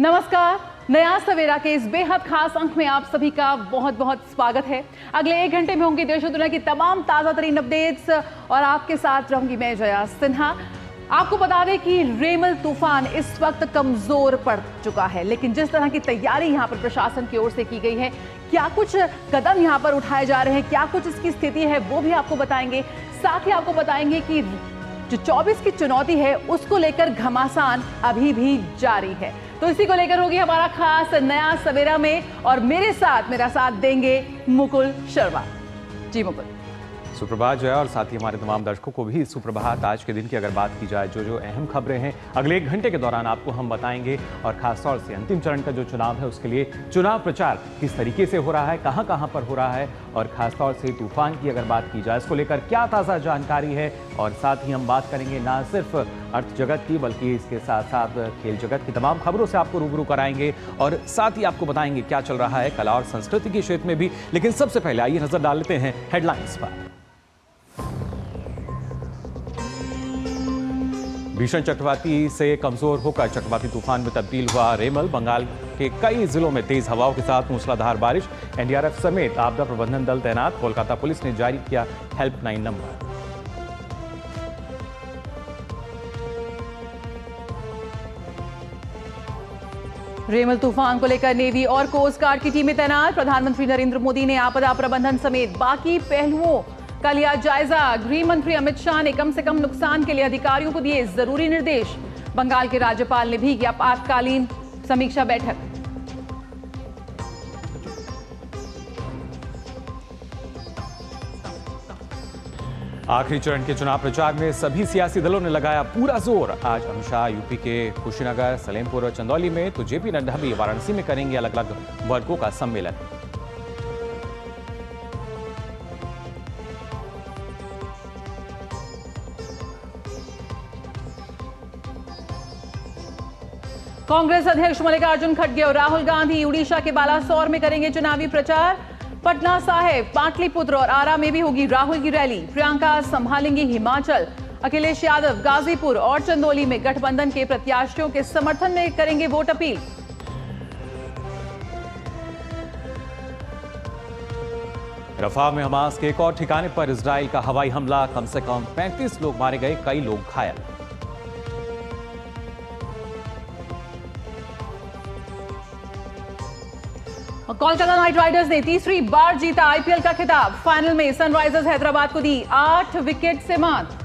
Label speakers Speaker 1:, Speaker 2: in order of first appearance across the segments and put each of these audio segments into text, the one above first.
Speaker 1: नमस्कार। नया सवेरा के इस बेहद खास अंक में आप सभी का बहुत बहुत स्वागत है। अगले 1 घंटे में होंगी देश और दुनिया की तमाम ताजा तरीन अपडेट्स और आपके साथ रहूंगी मैं जया सिन्हा। आपको बता दें कि रेमल तूफान इस वक्त कमजोर पड़ चुका है, लेकिन जिस तरह की तैयारी यहाँ पर प्रशासन की ओर से की गई है, क्या कुछ कदम यहाँ पर उठाए जा रहे हैं, क्या कुछ इसकी स्थिति है, वो भी आपको बताएंगे। साथ ही आपको बताएंगे कि जो 24 की चुनौती है उसको लेकर घमासान अभी भी जारी है। तो इसी को लेकर होगी हमारा खास नया सवेरा में, और मेरा साथ देंगे मुकुल शर्मा। जी मुकुल।
Speaker 2: सुप्रभात जया, और साथ ही हमारे तमाम दर्शकों को भी सुप्रभात। आज के दिन की अगर बात की जाए, जो अहम खबरें हैं अगले 1 घंटे के दौरान आपको हम बताएंगे, और खासतौर से अंतिम चरण का जो चुनाव है उसके लिए चुनाव प्रचार किस तरीके से हो रहा है, कहां कहां पर हो रहा है, और खासतौर से तूफान की अगर बात की जाए इसको लेकर क्या ताज़ा जानकारी है। और साथ ही हम बात करेंगे ना सिर्फ अर्थ जगत की, बल्कि इसके साथ साथ खेल जगत की तमाम खबरों से आपको रूबरू कराएंगे, और साथ ही आपको बताएंगे क्या चल रहा है कला और संस्कृति के क्षेत्र में भी। लेकिन सबसे पहले आइए नजर डाल लेते हैं हेडलाइंस पर। भीषण चक्रवाती से कमजोर होकर चक्रवाती तूफान में तब्दील हुआ रेमल। बंगाल के कई जिलों में तेज हवाओं के साथ मूसलाधार बारिश। एनडीआरएफ समेत आपदा प्रबंधन दल तैनात। कोलकाता पुलिस ने जारी किया हेल्पलाइन नंबर।
Speaker 1: रेमल तूफान को लेकर नेवी और कोस्ट गार्ड की टीमें तैनात। प्रधानमंत्री नरेंद्र मोदी ने आपदा प्रबंधन समेत बाकी पहलुओं का लिया जायजा। गृह मंत्री अमित शाह ने कम से कम नुकसान के लिए अधिकारियों को दिए जरूरी निर्देश। बंगाल के राज्यपाल ने भी की आपातकालीन समीक्षा बैठक।
Speaker 2: आखिरी चरण के चुनाव प्रचार में सभी सियासी दलों ने लगाया पूरा जोर। आज अमित शाह यूपी के कुशीनगर, सलेमपुर और चंदौली में, तो जेपी नड्डा भी वाराणसी में करेंगे अलग अलग वर्गों का सम्मेलन।
Speaker 1: कांग्रेस अध्यक्ष मल्लिकार्जुन खड़गे और राहुल गांधी उड़ीसा के बालासोर में करेंगे चुनावी प्रचार। पटना साहिब, पाटलिपुत्र और आरा में भी होगी राहुल की रैली। प्रियंका संभालेंगी हिमाचल। अखिलेश यादव गाजीपुर और चंदौली में गठबंधन के प्रत्याशियों के समर्थन में करेंगे वोट अपील।
Speaker 2: रफाह में हमास के एक और ठिकाने पर इजराइल का हवाई हमला। कम से कम 35 लोग मारे गए, कई लोग घायल।
Speaker 1: कोलकाता नाइट राइडर्स ने तीसरी बार जीता आईपीएल का खिताब। फाइनल में सनराइजर्स हैदराबाद को दी 8 विकेट से मात।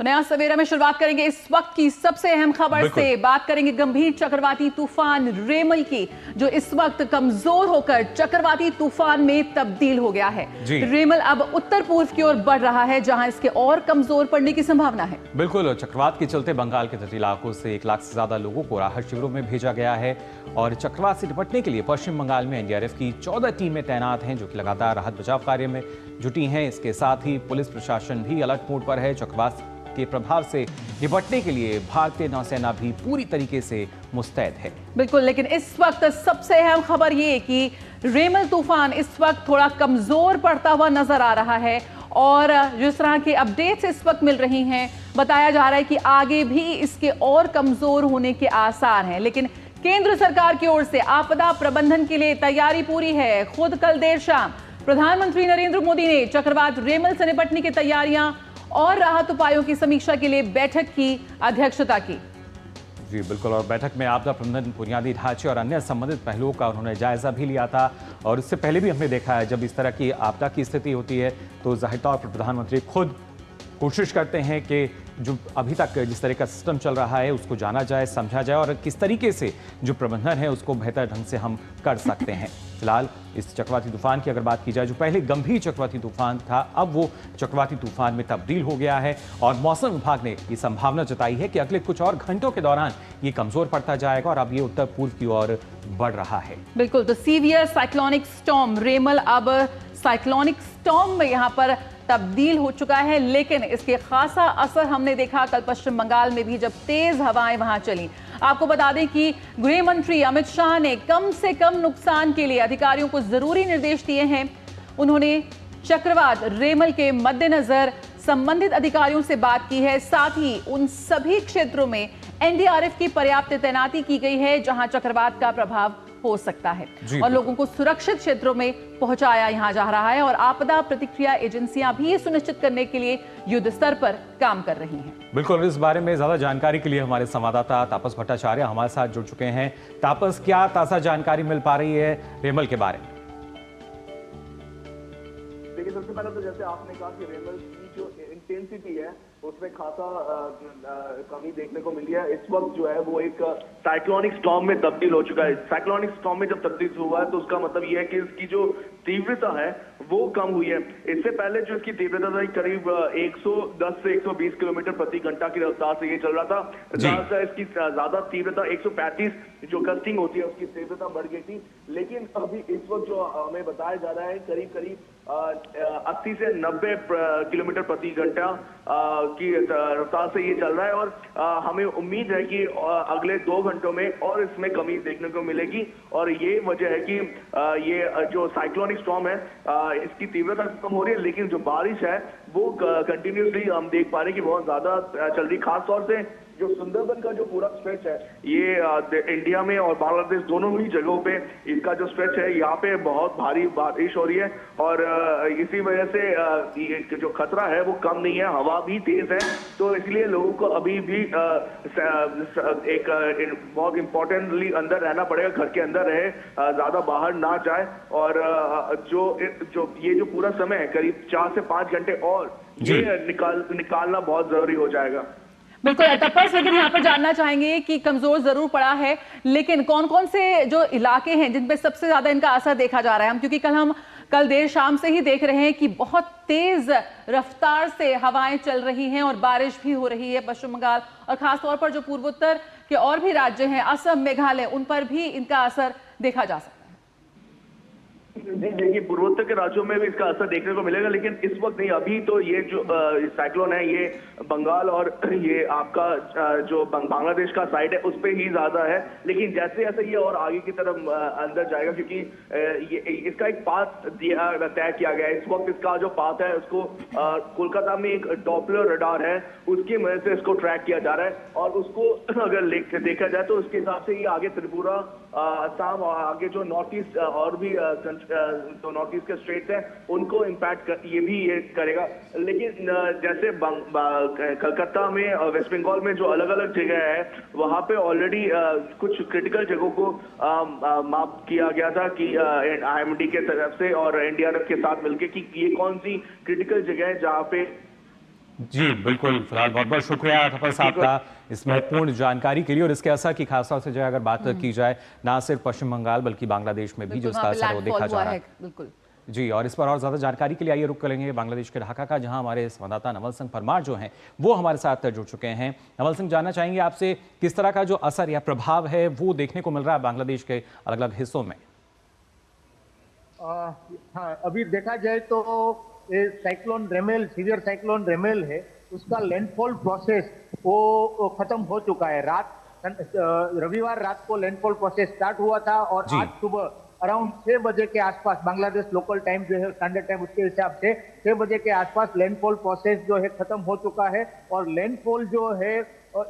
Speaker 1: नया सवेरा में शुरुआत करेंगे इस वक्त की सबसे अहम खबर से। बात करेंगे गंभीर चक्रवाती तूफान रेमल की, जो इस वक्त कमजोर होकर चक्रवाती तूफान में तब्दील हो गया है। रेमल अब उत्तर पूर्व की ओर बढ़ रहा है, जहां इसके और कमजोर पड़ने की संभावना है।
Speaker 2: बिल्कुल, चक्रवात के चलते बंगाल के तटीय इलाकों से 1 लाख से ज्यादा लोगों को राहत शिविरों में भेजा गया है, और चक्रवात से निपटने के लिए पश्चिम बंगाल में एनडीआरएफ की 14 टीमें तैनात हैं, जो कि लगातार राहत बचाव कार्य में जुटी हैं। इसके साथ ही पुलिस प्रशासन भी अलर्ट मोड पर है। चक्रवात के प्रभाव से निपटने के लिए भारतीय नौसेना भी पूरी तरीके से मुस्तैद है।
Speaker 1: बिल्कुल, लेकिन इस वक्त सबसे अहम खबर ये कि रेमल तूफान इस वक्त थोड़ा कमजोर पड़ता हुआ नजर आ रहा है, और जिस तरह के अपडेट्स इस वक्त मिल रही हैं, बताया जा रहा है कि आगे भी इसके और कमजोर होने के आसार हैं। लेकिन केंद्र सरकार की ओर से आपदा प्रबंधन के लिए तैयारी पूरी है। खुद कल देर शाम प्रधानमंत्री नरेंद्र मोदी ने चक्रवात रेमल से निपटने की तैयारियां और राहत उपायों की समीक्षा के लिए बैठक की अध्यक्षता की।
Speaker 2: जी बिल्कुल, और बैठक में आपदा प्रबंधन, बुनियादी ढांचे और अन्य संबंधित पहलुओं का उन्होंने जायजा भी लिया था। और इससे पहले भी हमने देखा है, जब इस तरह की आपदा की स्थिति होती है तो जाहिर तौर पर प्रधानमंत्री खुद कोशिश करते हैं कि जो अभी तक जिस तरह का सिस्टम चल रहा है उसको जाना जाए, समझा जाए, और किस तरीके से जो प्रबंधन है उसको बेहतर ढंग से हम कर सकते हैं। फिलहाल इस चक्रवाती तूफान की अगर बात की जाए, जो पहले गंभीर चक्रवाती तूफान था, अब वो चक्रवाती तूफान में तब्दील हो गया है, और मौसम विभाग ने ये संभावना जताई है कि अगले कुछ और घंटों के दौरान ये कमजोर पड़ता जाएगा, और अब ये उत्तर पूर्व की ओर बढ़ रहा है।
Speaker 1: बिल्कुल, तो सीवियर साइक्लोनिक स्टॉर्म रेमल अब साइक्लोनिक स्टॉर्म में यहाँ पर तब्दील हो चुका है, लेकिन इसके खासा असर हमने देखा कल पश्चिम बंगाल में भी जब तेज हवाएं वहां चली। आपको बता दें कि गृह मंत्री अमित शाह ने कम से कम नुकसान के लिए अधिकारियों को जरूरी निर्देश दिए हैं। उन्होंने चक्रवात रेमल के मद्देनजर संबंधित अधिकारियों से बात की है, साथ ही उन सभी क्षेत्रों में एनडीआरएफ की पर्याप्त तैनाती की गई है जहां चक्रवात का प्रभाव हो सकता है और लोगों को सुरक्षित क्षेत्रों में पहुंचाया यहां जा रहा है और आपदा प्रतिक्रिया एजेंसियां भी ये सुनिश्चित करने के लिए युद्ध स्तर पर काम कर रही हैं।
Speaker 2: बिल्कुल, इस बारे में ज्यादा जानकारी के लिए हमारे संवाददाता तापस भट्टाचार्य हमारे साथ जुड़ चुके हैं। तापस, क्या ताजा जानकारी मिल पा रही है रेमल के बारे में?
Speaker 3: देखिए, सबसे पहले तो जैसे आपने कहा कि रेमल की जो इंटेंसिटी है उसमें खासा कमी देखने को मिली है। इस वक्त जो है वो एक साइक्लोनिक स्टॉर्म में तब्दील हो चुका है। साइक्लोनिक स्टॉर्म में जब तब्दील हुआ है तो उसका मतलब ये है कि इसकी जो तीव्रता है वो कम हुई है। इससे पहले जो इसकी तीव्रता था करीब 110 से 120 किलोमीटर प्रति घंटा की रफ्तार से ये चल रहा था। इसकी ज्यादा तीव्रता 135 जो गस्टिंग होती है उसकी तीव्रता बढ़ गई थी, लेकिन अभी इस वक्त जो हमें बताया जा रहा है करीब 80 से 90 किलोमीटर प्रति घंटा की रफ्तार से ये चल रहा है और हमें उम्मीद है कि अगले 2 घंटों में और इसमें कमी देखने को मिलेगी। और ये वजह है कि ये जो साइक्लोनिक स्टॉर्म है इसकी तीव्रता कम हो रही है, लेकिन जो बारिश है वो कंटिन्यूसली हम देख पा रहे हैं कि बहुत ज्यादा चल रही। खास तौर से जो सुंदरबन का जो पूरा स्ट्रेच है ये इंडिया में और बांग्लादेश दोनों ही जगहों पे इसका जो स्ट्रेच है यहाँ पे बहुत भारी बारिश हो रही है और इसी वजह से जो खतरा है वो कम नहीं है, हवा भी तेज है। तो इसलिए लोगों को अभी भी एक बहुत इंपॉर्टेंटली अंदर रहना पड़ेगा, घर के अंदर रहे, ज्यादा बाहर ना जाए। और ये जो पूरा समय है करीब 4 से 5 घंटे और ये निकालना बहुत जरूरी हो जाएगा।
Speaker 1: बिल्कुल तपस, लेकिन यहाँ पर जानना चाहेंगे कि कमजोर जरूर पड़ा है, लेकिन कौन कौन से जो इलाके हैं जिन पे सबसे ज्यादा इनका असर देखा जा रहा है? क्योंकि कल देर शाम से ही देख रहे हैं कि बहुत तेज रफ्तार से हवाएं चल रही हैं और बारिश भी हो रही है पश्चिम बंगाल और खासतौर पर जो पूर्वोत्तर के और भी राज्य हैं, असम, मेघालय, उन पर भी इनका असर देखा जा सकता है।
Speaker 3: जी देखिए, पूर्वोत्तर के राज्यों में भी इसका असर देखने को मिलेगा, लेकिन इस वक्त नहीं। अभी तो ये जो साइक्लोन है ये बंगाल और ये आपका जो बांग्लादेश का साइड है उस पर ही ज्यादा है, लेकिन जैसे जैसे ये और आगे की तरफ अंदर जाएगा, क्योंकि इसका एक पाथ तय किया गया है। इस वक्त इसका जो पाथ है उसको कोलकाता में एक डॉपलर रडार है उसकी मदद से इसको ट्रैक किया जा रहा है और उसको अगर देखा जाए तो उसके हिसाब से ये आगे त्रिपुरा, असम और आगे जो नॉर्थ ईस्ट और भी जो नॉर्थ ईस्ट के स्टेट्स हैं उनको इम्पैक्ट ये करेगा। लेकिन जैसे कलकत्ता में और वेस्ट बंगाल में जो अलग अलग जगह है वहां पे ऑलरेडी कुछ क्रिटिकल जगहों को माप किया गया था कि IMD के तरफ से और एनडीआरएफ के साथ मिलकर कि ये कौन सी क्रिटिकल जगह है जहाँ पे।
Speaker 2: जी बिल्कुल, फिलहाल बहुत बहुत शुक्रिया तपस आपका इस महत्वपूर्ण जानकारी के लिए। और इसके असर की खासतौर से जो अगर बात की जाए ना सिर्फ पश्चिम बंगाल बल्कि बांग्लादेश में भी जो इसका असर है वो देखा जा रहा है।
Speaker 1: बिल्कुल
Speaker 2: जी, और इस पर और ज्यादा जानकारी के लिए आइए रुक करेंगे बांग्लादेश के ढाका का, जहां हमारे संवाददाता नवल सिंह परमार जो हैं वो हमारे साथ जुड़ चुके हैं। नवल सिंह, जानना चाहेंगे आपसे किस तरह का जो असर या प्रभाव है वो देखने को मिल रहा है बांग्लादेश के अलग अलग हिस्सों में?
Speaker 4: हाँ, अभी देखा जाए तो साइक्लोन रेमेल, सीवियर साइक्लोन रेमेल है, उसका लैंडफॉल प्रोसेस वो खत्म हो चुका है। रविवार रात को लैंडफॉल प्रोसेस स्टार्ट हुआ था और आज सुबह अराउंड 6 बजे के आसपास, बांग्लादेश लोकल टाइम जो है स्टैंडर्ड टाइम उसके हिसाब से 6 बजे के आसपास लैंडफॉल प्रोसेस जो है खत्म हो चुका है। और लैंडफॉल जो है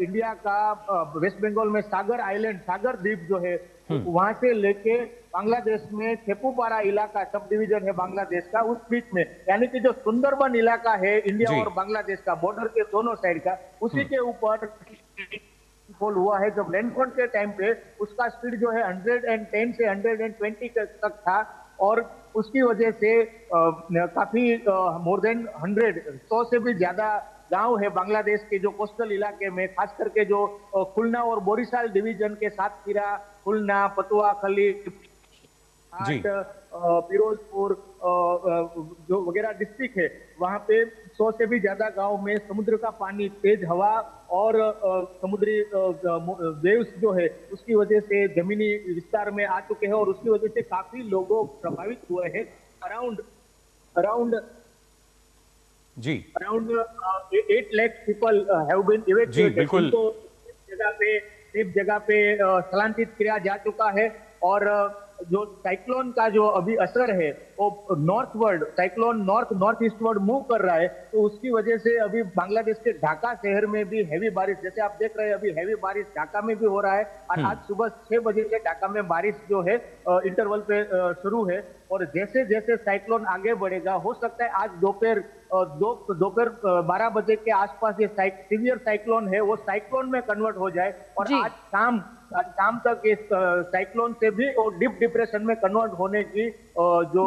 Speaker 4: इंडिया का वेस्ट बंगाल में सागर आइलैंड, सागर द्वीप जो है वहां से लेके बांग्लादेश में खेपुपारा इलाका, सब डिवीजन है बांग्लादेश का, उस बीच में, यानी कि जो सुंदरबन इलाका है इंडिया और बांग्लादेश का बॉर्डर के दोनों साइड का, उसी के ऊपर लैंडफॉल हुआ है। जब लैंडफॉल के टाइम पे उसका स्पीड जो है 110 से 120 तक था और उसकी वजह से काफी मोर देन 100 से भी ज्यादा गांव है बांग्लादेश के जो कोस्टल इलाके में, खास करके जो खुलना और बोरीसाल डिवीजन के सातखीरा, खुलना, पटुआखली, फिरोजपुर जो वगैरह डिस्ट्रिक्ट है, वहां पे 100 से भी ज्यादा गांव में समुद्र का पानी, तेज हवा और समुद्री वेव्स जो है उसकी वजह से जमीनी विस्तार में आ चुके हैं और उसकी वजह से काफी लोगों प्रभावित हुए हैं।
Speaker 2: जी
Speaker 4: around 8 lakh people have been
Speaker 2: जी,
Speaker 4: इवैक्यूएटेड।
Speaker 2: बिल्कुल।
Speaker 4: उनको सेफ जगह पे स्थलांतरित किया जा चुका है। और जो साइक्लोन का जो अभी असर है वो northward, cyclone north eastward move कर रहा है, तो उसकी वजह से अभी बांग्लादेश के ढाका शहर में भी हैवी बारिश, जैसे आप देख रहे हैं अभी हैवी बारिश ढाका में भी हो रहा है। और आज सुबह 6 बजे से ढाका में बारिश जो है इंटरवल पे शुरू है। और जैसे जैसे साइक्लोन आगे बढ़ेगा, हो सकता है आज दोपहर 12 बजे के आसपास ये सीवियर साइक्लोन है वो साइक्लोन में कन्वर्ट हो जाए और
Speaker 1: जी।
Speaker 4: आज शाम तक इस साइक्लोन से भी और डीप डिप्रेशन में कन्वर्ट होने की जो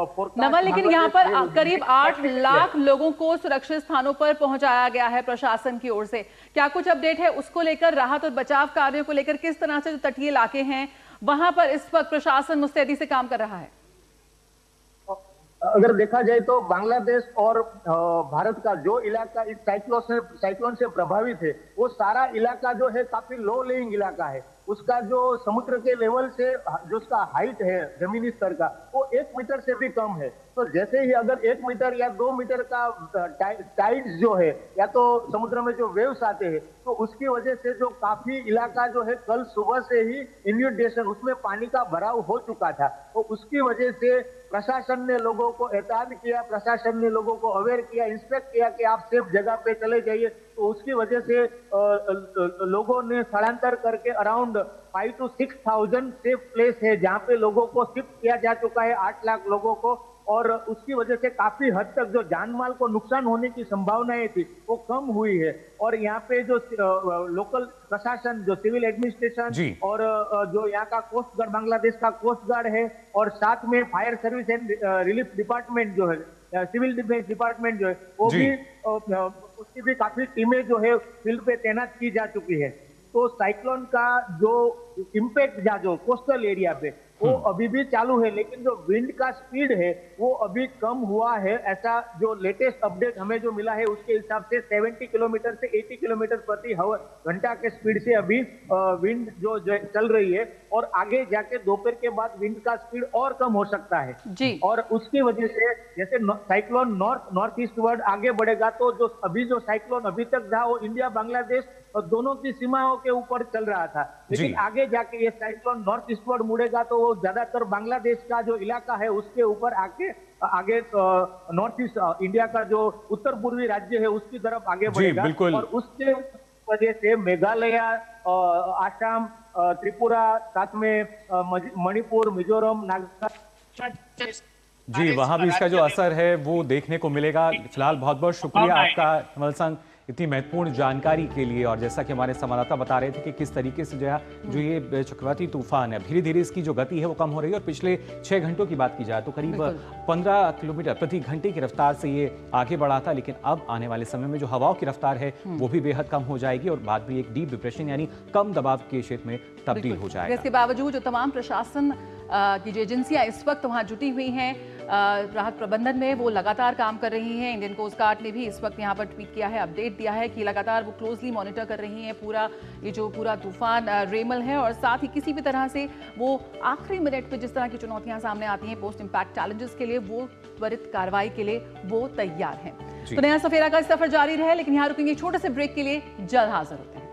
Speaker 4: forecast
Speaker 1: नवल, लेकिन
Speaker 4: बांग्लादेश
Speaker 1: यहाँ पर
Speaker 4: है, वो
Speaker 1: करीब 8 लाख लोगों को सुरक्षित स्थानों पर पहुंचाया गया है प्रशासन की ओर से। क्या कुछ अपडेट है उसको लेकर, राहत और बचाव कार्यों को लेकर? किस तरह से जो तटीय इलाके हैं वहां पर इस वक्त प्रशासन मुस्तैदी से काम कर रहा है?
Speaker 4: अगर देखा जाए तो बांग्लादेश और भारत का जो इलाका इस साइक्लोन से प्रभावित है, वो सारा इलाका जो है काफी लो लेइंग इलाका है। उसका जो समुद्र के लेवल से जो उसका हाइट है जमीनी स्तर का, वो 1 मीटर से भी कम है। तो जैसे ही अगर 1 मीटर या 2 मीटर का टाइड्स जो है या तो समुद्र में जो वेव्स आते हैं, तो उसकी वजह से जो काफी इलाका जो है कल सुबह से ही इन्यूडेशन उसमें पानी का भराव हो चुका था। तो उसकी वजह से प्रशासन ने लोगों को एहतियात किया, प्रशासन ने लोगों को अवेयर किया, इंस्ट्रक्ट किया कि आप सेफ जगह पे चले जाइए। तो उसकी वजह से लोगों ने स्थलांतर करके अराउंड 5 to 6,000 सेफ प्लेस है जहाँ पे लोगों को शिफ्ट किया जा चुका है, 8 लाख लोगों को। और उसकी वजह से काफी हद तक जो जान माल को नुकसान होने की संभावनाएं थी वो कम हुई है। और यहाँ पे जो लोकल प्रशासन, जो सिविल एडमिनिस्ट्रेशन और जो यहाँ का कोस्ट गार्ड, बांग्लादेश का कोस्ट गार्ड है, और साथ में fire service and relief department जो है, सिविल डिफेंस डिपार्टमेंट जो है, वो भी उसकी भी काफी टीमें जो है फील्ड पे तैनात की जा चुकी है। तो साइक्लोन का जो इम्पैक्ट जो कोस्टल एरिया पे वो अभी भी चालू है, लेकिन जो विंड का स्पीड है वो अभी कम हुआ है। ऐसा जो लेटेस्ट अपडेट हमें जो मिला है उसके हिसाब से 70 किलोमीटर से 80 किलोमीटर प्रति घंटा के स्पीड से अभी विंड जो चल रही है। और आगे जाके दोपहर के बाद विंड का स्पीड और कम हो सकता है
Speaker 1: जी।
Speaker 4: और उसकी वजह से जैसे साइक्लोन नॉर्थ ईस्ट वर्ड आगे बढ़ेगा, तो जो साइक्लोन अभी तक था वो इंडिया बांग्लादेश और दोनों की सीमाओं के ऊपर चल रहा था, लेकिन आगे जाके ये साइक्लोन नॉर्थ ईस्टवर्ड मुड़ेगा तो वो ज्यादातर बांग्लादेश का जो इलाका है उसके ऊपर आगे नॉर्थ ईस्ट इंडिया का जो उत्तर पूर्वी राज्य है उसकी तरफ आगे बढ़ेगा। और उसके वजह से मेघालय, आसाम, त्रिपुरा, साथ में मणिपुर, मिजोरम, नागालैंड,
Speaker 2: जी, वहां भी इसका जो असर है वो देखने को मिलेगा। फिलहाल बहुत बहुत शुक्रिया आपका नवल संघ इतनी महत्वपूर्ण जानकारी के लिए। और जैसा कि हमारे संवाददाता बता रहे थे कि किस तरीके से जो ये चक्रवाती तूफान है, धीरे धीरे इसकी जो गति है वो कम हो रही है। और पिछले 6 घंटों की बात की जाए तो करीब 15 किलोमीटर प्रति घंटे की रफ्तार से ये आगे बढ़ा था, लेकिन अब आने वाले समय में जो हवाओं की रफ्तार है वो भी बेहद कम हो जाएगी और बाद में एक डीप डिप्रेशन यानी कम दबाव के क्षेत्र में तब्दील हो जाएगा।
Speaker 1: इसके बावजूद जो तमाम प्रशासन की जो एजेंसियां इस वक्त वहां जुटी हुई हैं राहत प्रबंधन में, वो लगातार काम कर रही हैं। इंडियन कोस्ट गार्ड ने भी इस वक्त यहाँ पर ट्वीट किया है, अपडेट दिया है कि लगातार वो क्लोजली मॉनिटर कर रही हैं ये जो पूरा तूफान रेमल है। और साथ ही किसी भी तरह से वो आखिरी मिनट पे जिस तरह की चुनौतियां सामने आती हैं पोस्ट इम्पैक्ट चैलेंजेस के लिए, वो त्वरित कार्रवाई के लिए वो तैयार हैं। तो नया सफेरा का सफर जारी रहे, लेकिन यहाँ रुकेंगे छोटे से ब्रेक के लिए, जल्द हाजिर होते हैं।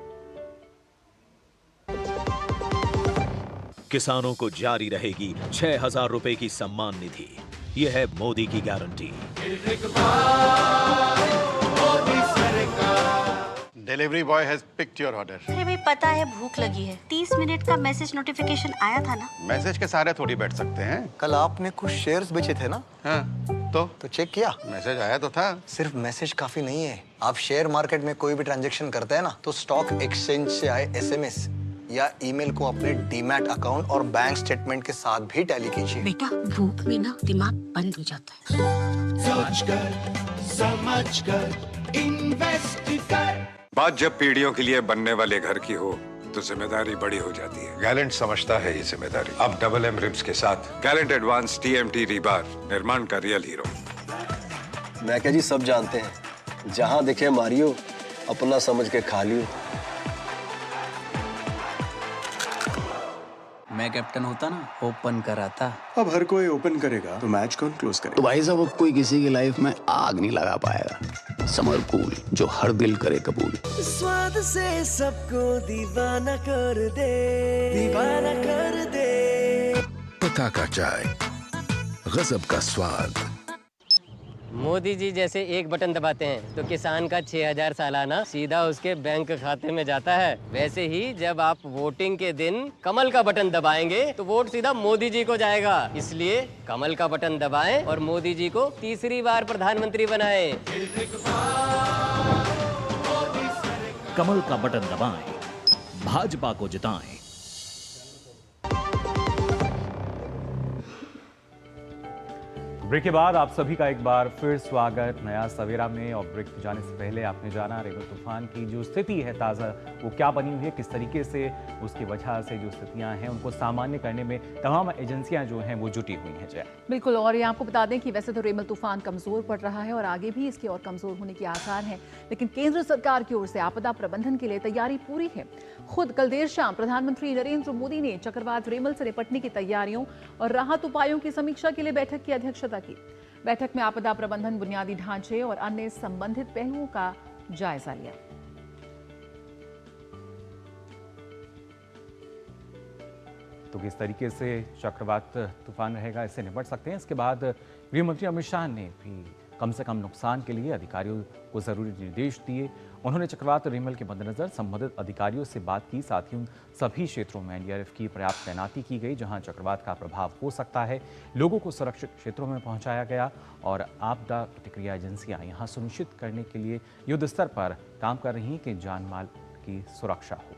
Speaker 5: किसानों को जारी रहेगी 6,000 रुपए की सम्मान निधि। यह है मोदी की guarantee.
Speaker 6: Delivery boy has picked your order.
Speaker 7: अरे भाई पता है भूख लगी है। 30 मिनट का मैसेज नोटिफिकेशन आया था ना।
Speaker 6: मैसेज के सारे थोड़ी बैठ सकते हैं।
Speaker 8: कल आपने कुछ शेयर्स बेचे थे ना?
Speaker 6: हाँ, तो
Speaker 8: चेक किया?
Speaker 6: मैसेज आया तो था।
Speaker 8: सिर्फ मैसेज काफी नहीं है। आप शेयर मार्केट में कोई भी ट्रांजैक्शन करते हैं ना, तो स्टॉक एक्सचेंज से आए SMS या ईमेल को अपने डीमैट अकाउंट और बैंक स्टेटमेंट के साथ भी टैली कीजिए।
Speaker 7: बेटा भूख में ना दिमाग बंद हो जाता है।
Speaker 9: समझ कर इन्वेस्ट कर।
Speaker 10: बात जब पीढ़ियों के लिए बनने वाले घर की हो तो जिम्मेदारी बड़ी हो जाती है। गैलेंट समझता है ये जिम्मेदारी। अब डबल M रिब्स के साथ गैलेंट एडवांस TMT रीबार, निर्माण का रियल हीरो।
Speaker 11: मैं क्या जी, सब जानते हैं, जहां दिखे मारियो, अपना समझ के खा लियो।
Speaker 12: मैं कैप्टन होता ना, ओपन कराता।
Speaker 11: अब हर कोई ओपन करेगा तो मैच कौन क्लोज करेगा?
Speaker 13: तो भाई साहब, अब कोई किसी की लाइफ में आग नहीं लगा पाएगा। समर कूल, जो हर दिल करे कबूल।
Speaker 9: स्वाद से सबको दीवाना कर दे, दीवाना कर दे।
Speaker 14: पता का चाय, गजब का स्वाद।
Speaker 15: मोदी जी जैसे एक बटन दबाते हैं तो किसान का 6000 सालाना सीधा उसके बैंक खाते में जाता है, वैसे ही जब आप वोटिंग के दिन कमल का बटन दबाएंगे तो वोट सीधा मोदी जी को जाएगा। इसलिए कमल का बटन दबाएं और मोदी जी को तीसरी बार प्रधानमंत्री बनाएं।
Speaker 5: कमल का बटन दबाएं, भाजपा को जिताएं।
Speaker 2: ब्रेक के बाद आप सभी का एक बार फिर स्वागत नया सवेरा में। और ब्रेक जाने से पहले आपने जाना रेमल तूफान की जो स्थिति है ताज़ा, वो क्या बनी हुई है, किस तरीके से उसकी वजह से जो स्थितियां हैं उनको सामान्य करने में तमाम एजेंसियां जो हैं वो जुटी हुई हैं। जय
Speaker 1: बिल्कुल। और ये आपको बता दें कि वैसे तो रेमल तूफान कमजोर पड़ रहा है और आगे भी इसके और कमजोर होने के आसार हैं, लेकिन केंद्र सरकार की ओर से आपदा प्रबंधन के लिए तैयारी पूरी है। खुद कल देर शाम प्रधानमंत्री नरेंद्र मोदी ने चक्रवात रेमल से निपटने की तैयारियों और राहत उपायों की समीक्षा के लिए बैठक की अध्यक्षता की। बैठक में आपदा प्रबंधन, बुनियादी ढांचे और अन्य संबंधित पहलुओं का जायजा लिया।
Speaker 2: तो किस तरीके से चक्रवात तूफान रहेगा, इससे निपट सकते हैं। इसके बाद गृह मंत्री अमित शाह ने भी कम से कम नुकसान के लिए अधिकारियों को जरूरी निर्देश दिए। उन्होंने चक्रवात रेमल के मद्देनजर संबंधित अधिकारियों से बात की। साथ ही उन सभी क्षेत्रों में एनडीआरएफ की पर्याप्त तैनाती की गई जहां चक्रवात का प्रभाव हो सकता है। लोगों को सुरक्षित क्षेत्रों में पहुंचाया गया और आपदा प्रतिक्रिया एजेंसियां यहां सुनिश्चित करने के लिए युद्ध स्तर पर काम कर रही हैं कि जान माल की सुरक्षा हो।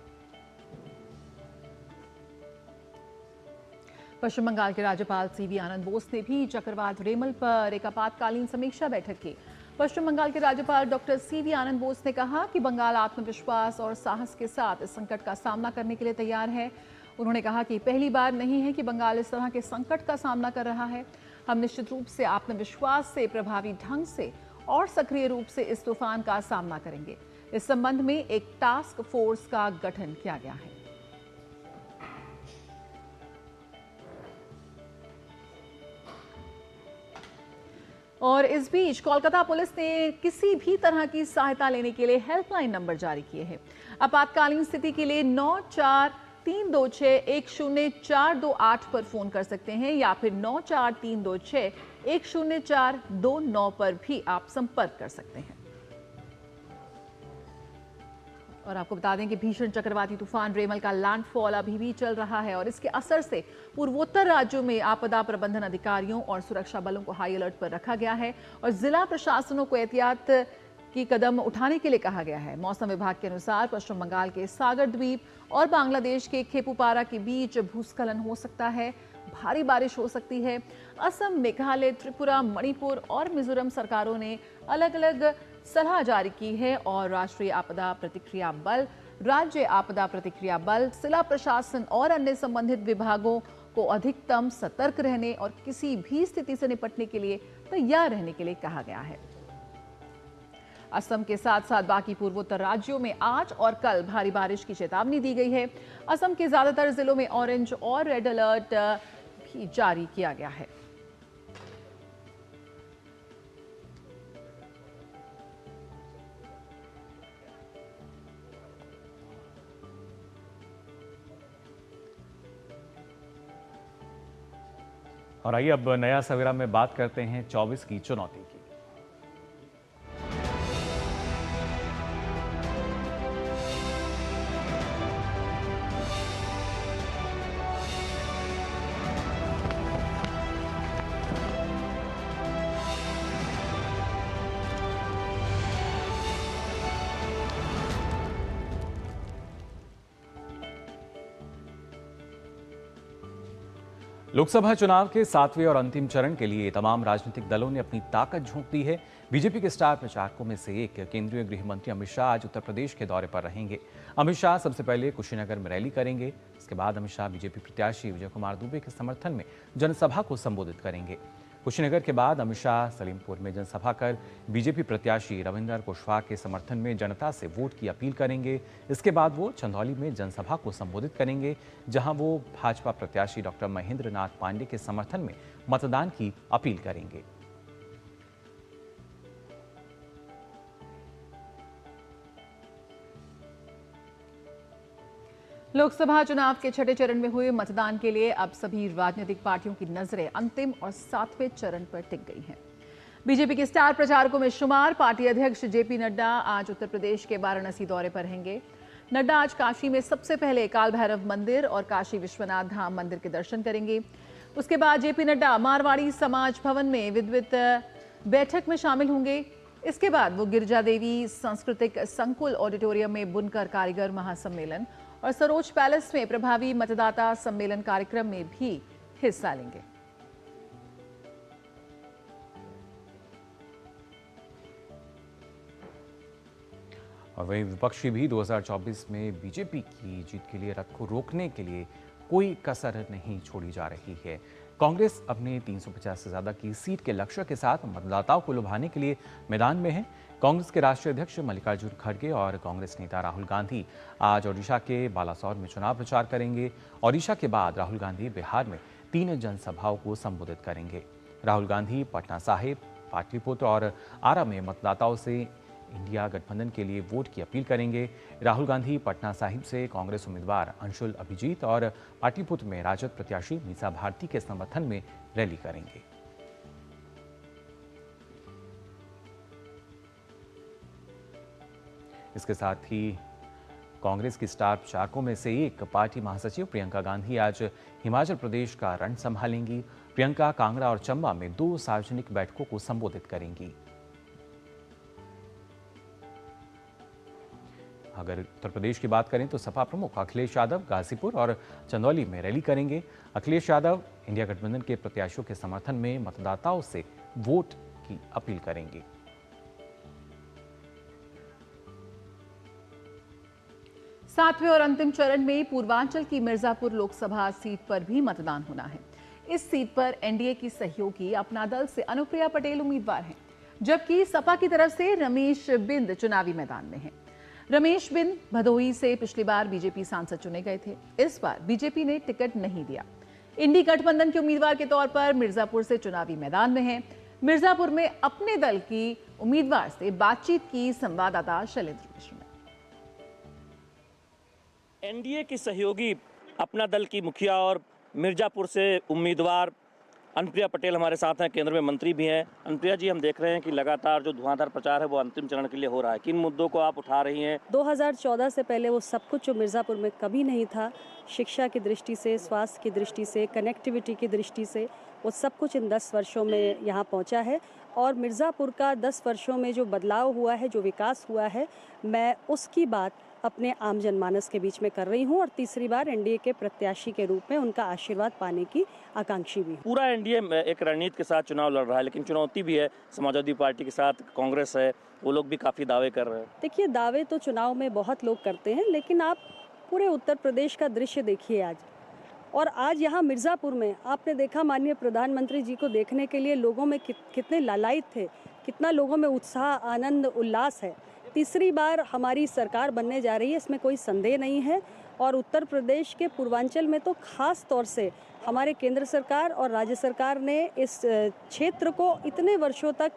Speaker 1: पश्चिम बंगाल के राज्यपाल सीवी आनंद बोस ने भी चक्रवात रेमल पर एक आपातकालीन समीक्षा बैठक की। पश्चिम बंगाल के राज्यपाल डॉक्टर सीवी आनंद बोस ने कहा कि बंगाल आत्मविश्वास और साहस के साथ इस संकट का सामना करने के लिए तैयार है। उन्होंने कहा कि पहली बार नहीं है कि बंगाल इस तरह के संकट का सामना कर रहा है। हम निश्चित रूप से आत्मविश्वास से, प्रभावी ढंग से और सक्रिय रूप से इस तूफान का सामना करेंगे। इस संबंध में एक टास्क फोर्स का गठन किया गया है। और इस बीच कोलकाता पुलिस ने किसी भी तरह की सहायता लेने के लिए हेल्पलाइन नंबर जारी किए हैं। आपातकालीन स्थिति के लिए 9432610428 पर फोन कर सकते हैं या फिर 9432610429 पर भी आप संपर्क कर सकते हैं। और आपको बता दें कि भीषण चक्रवाती तूफान रेमल का लैंडफॉल अभी भी चल रहा है और इसके असर से पूर्वोत्तर राज्यों में आपदा प्रबंधन अधिकारियों और सुरक्षा बलों को हाई अलर्ट पर रखा गया है और जिला प्रशासनों को एहतियात की कदम उठाने के लिए कहा गया है। मौसम विभाग के अनुसार पश्चिम बंगाल के सागर द्वीप और बांग्लादेश के खेपुपारा के बीच भूस्खलन हो सकता है, भारी बारिश हो सकती है। असम, मेघालय, त्रिपुरा, मणिपुर और मिजोरम सरकारों ने अलग अलग सलाह जारी की है और राष्ट्रीय आपदा प्रतिक्रिया बल, राज्य आपदा प्रतिक्रिया बल, जिला प्रशासन और अन्य संबंधित विभागों को अधिकतम सतर्क रहने और किसी भी स्थिति से निपटने के लिए तैयार रहने के लिए कहा गया है। असम के साथ साथ बाकी पूर्वोत्तर राज्यों में आज और कल भारी बारिश की चेतावनी दी गई है। असम के ज्यादातर जिलों में ऑरेंज और रेड अलर्ट भी जारी किया गया है।
Speaker 2: और आइए अब नया सवेरा में बात करते हैं 24 की चुनौती की। लोकसभा चुनाव के 7वें और अंतिम चरण के लिए तमाम राजनीतिक दलों ने अपनी ताकत झोंक दी है। बीजेपी के स्टार प्रचारकों में से एक केंद्रीय गृह मंत्री अमित शाह आज उत्तर प्रदेश के दौरे पर रहेंगे। अमित शाह सबसे पहले कुशीनगर में रैली करेंगे। इसके बाद अमित शाह बीजेपी प्रत्याशी विजय कुमार दुबे के समर्थन में जनसभा को संबोधित करेंगे। कुशीनगर के बाद अमित शाह सलीमपुर में जनसभा कर बीजेपी प्रत्याशी रविंदर कुशवाहा के समर्थन में जनता से वोट की अपील करेंगे। इसके बाद वो चंदौली में जनसभा को संबोधित करेंगे, जहां वो भाजपा प्रत्याशी डॉक्टर महेंद्र नाथ पांडे के समर्थन में मतदान की अपील करेंगे।
Speaker 1: लोकसभा चुनाव के छठे चरण में हुए मतदान के लिए अब सभी राजनीतिक पार्टियों की नजरें अंतिम और 7वें चरण पर टिक गई हैं। बीजेपी के स्टार प्रचारकों में शुमार पार्टी अध्यक्ष जेपी नड्डा आज उत्तर प्रदेश के वाराणसी दौरे पर रहेंगे। नड्डा आज काशी में सबसे पहले काल भैरव मंदिर और काशी विश्वनाथ धाम मंदिर के दर्शन करेंगे। उसके बाद जेपी नड्डा मारवाड़ी समाज भवन में विद्वत बैठक में शामिल होंगे। इसके बाद वो गिरजा देवी सांस्कृतिक संकुल ऑडिटोरियम में बुनकर कारीगर महासम्मेलन और सरोज पैलेस में प्रभावी मतदाता सम्मेलन कार्यक्रम में भी हिस्सा लेंगे।
Speaker 2: और वहीं विपक्षी भी 2024 में बीजेपी की जीत के लिए रथ को रोकने के लिए कोई कसर नहीं छोड़ी जा रही है। कांग्रेस अपने 350 से ज्यादा की सीट के लक्ष्य के साथ मतदाताओं को लुभाने के लिए मैदान में है। कांग्रेस के राष्ट्रीय अध्यक्ष मल्लिकार्जुन खड़गे और कांग्रेस नेता राहुल गांधी आज ओडिशा के बालासोर में चुनाव प्रचार करेंगे। ओडिशा के बाद राहुल गांधी बिहार में 3 जनसभाओं को संबोधित करेंगे। राहुल गांधी पटना साहिब, पाटलिपुत्र और आरा में मतदाताओं से इंडिया गठबंधन के लिए वोट की अपील करेंगे। राहुल गांधी पटना साहिब से कांग्रेस उम्मीदवार अंशुल अभिजीत और पाटलिपुत्र में राजद प्रत्याशी मीसा भारती के समर्थन में रैली करेंगे। इसके साथ ही कांग्रेस की स्टार प्रचारकों में से एक पार्टी महासचिव प्रियंका गांधी आज हिमाचल प्रदेश का रण संभालेंगी। प्रियंका कांगड़ा और चंबा में 2 सार्वजनिक बैठकों को संबोधित करेंगी। अगर उत्तर प्रदेश की बात करें तो सपा प्रमुख अखिलेश यादव गाजीपुर और चंदौली में रैली करेंगे। अखिलेश यादव इंडिया गठबंधन के प्रत्याशियों के समर्थन में मतदाताओं से वोट की अपील करेंगे।
Speaker 1: सातवें और अंतिम चरण में पूर्वांचल की मिर्जापुर लोकसभा सीट पर भी मतदान होना है। इस सीट पर एनडीए की सहयोगी अपना दल से अनुप्रिया पटेल उम्मीदवार हैं, जबकि सपा की तरफ से रमेश बिंद चुनावी मैदान में हैं। रमेश बिंद भदोही से पिछली बार बीजेपी सांसद चुने गए थे। इस बार बीजेपी ने टिकट नहीं दिया। इंडी गठबंधन के उम्मीदवार के तौर पर मिर्जापुर से चुनावी मैदान में हैं। मिर्जापुर में अपने दल की उम्मीदवार से बातचीत की संवाददाता शैलेंद्र मिश्र ने।
Speaker 16: एनडीए की सहयोगी अपना दल की मुखिया और मिर्जापुर से उम्मीदवार अनुप्रिया पटेल हमारे साथ हैं, केंद्र में मंत्री भी हैं। अनुप्रिया जी, हम देख रहे हैं कि लगातार जो धुआंधार प्रचार है वो अंतिम चरण के लिए हो रहा है। किन मुद्दों को आप उठा रही हैं?
Speaker 17: 2014 से पहले वो सब कुछ जो मिर्ज़ापुर में कभी नहीं था, शिक्षा की दृष्टि से, स्वास्थ्य की दृष्टि से, कनेक्टिविटी की दृष्टि से, वो सब कुछ इन 10 वर्षों में यहाँ पहुँचा है। और मिर्ज़ापुर का 10 वर्षों में जो बदलाव हुआ है, जो विकास हुआ है, मैं उसकी बात अपने आम जनमानस के बीच में कर रही हूं और तीसरी बार एनडीए के प्रत्याशी के रूप में उनका आशीर्वाद पाने की आकांक्षी भी हूं।
Speaker 16: पूरा एनडीए एक रणनीति के साथ चुनाव लड़ रहा है, लेकिन चुनौती भी है। समाजवादी पार्टी के साथ कांग्रेस है, वो लोग भी काफ़ी दावे कर रहे हैं।
Speaker 17: देखिए, दावे तो चुनाव में बहुत लोग करते हैं, लेकिन आप पूरे उत्तर प्रदेश का दृश्य देखिए आज। और आज यहाँ मिर्ज़ापुर में आपने देखा, माननीय प्रधानमंत्री जी को देखने के लिए लोगों में कितने लालायित थे, कितना लोगों में उत्साह, आनंद, उल्लास है। तीसरी बार हमारी सरकार बनने जा रही है, इसमें कोई संदेह नहीं है। और उत्तर प्रदेश के पूर्वांचल में तो खास तौर से हमारे केंद्र सरकार और राज्य सरकार ने इस क्षेत्र को इतने वर्षों तक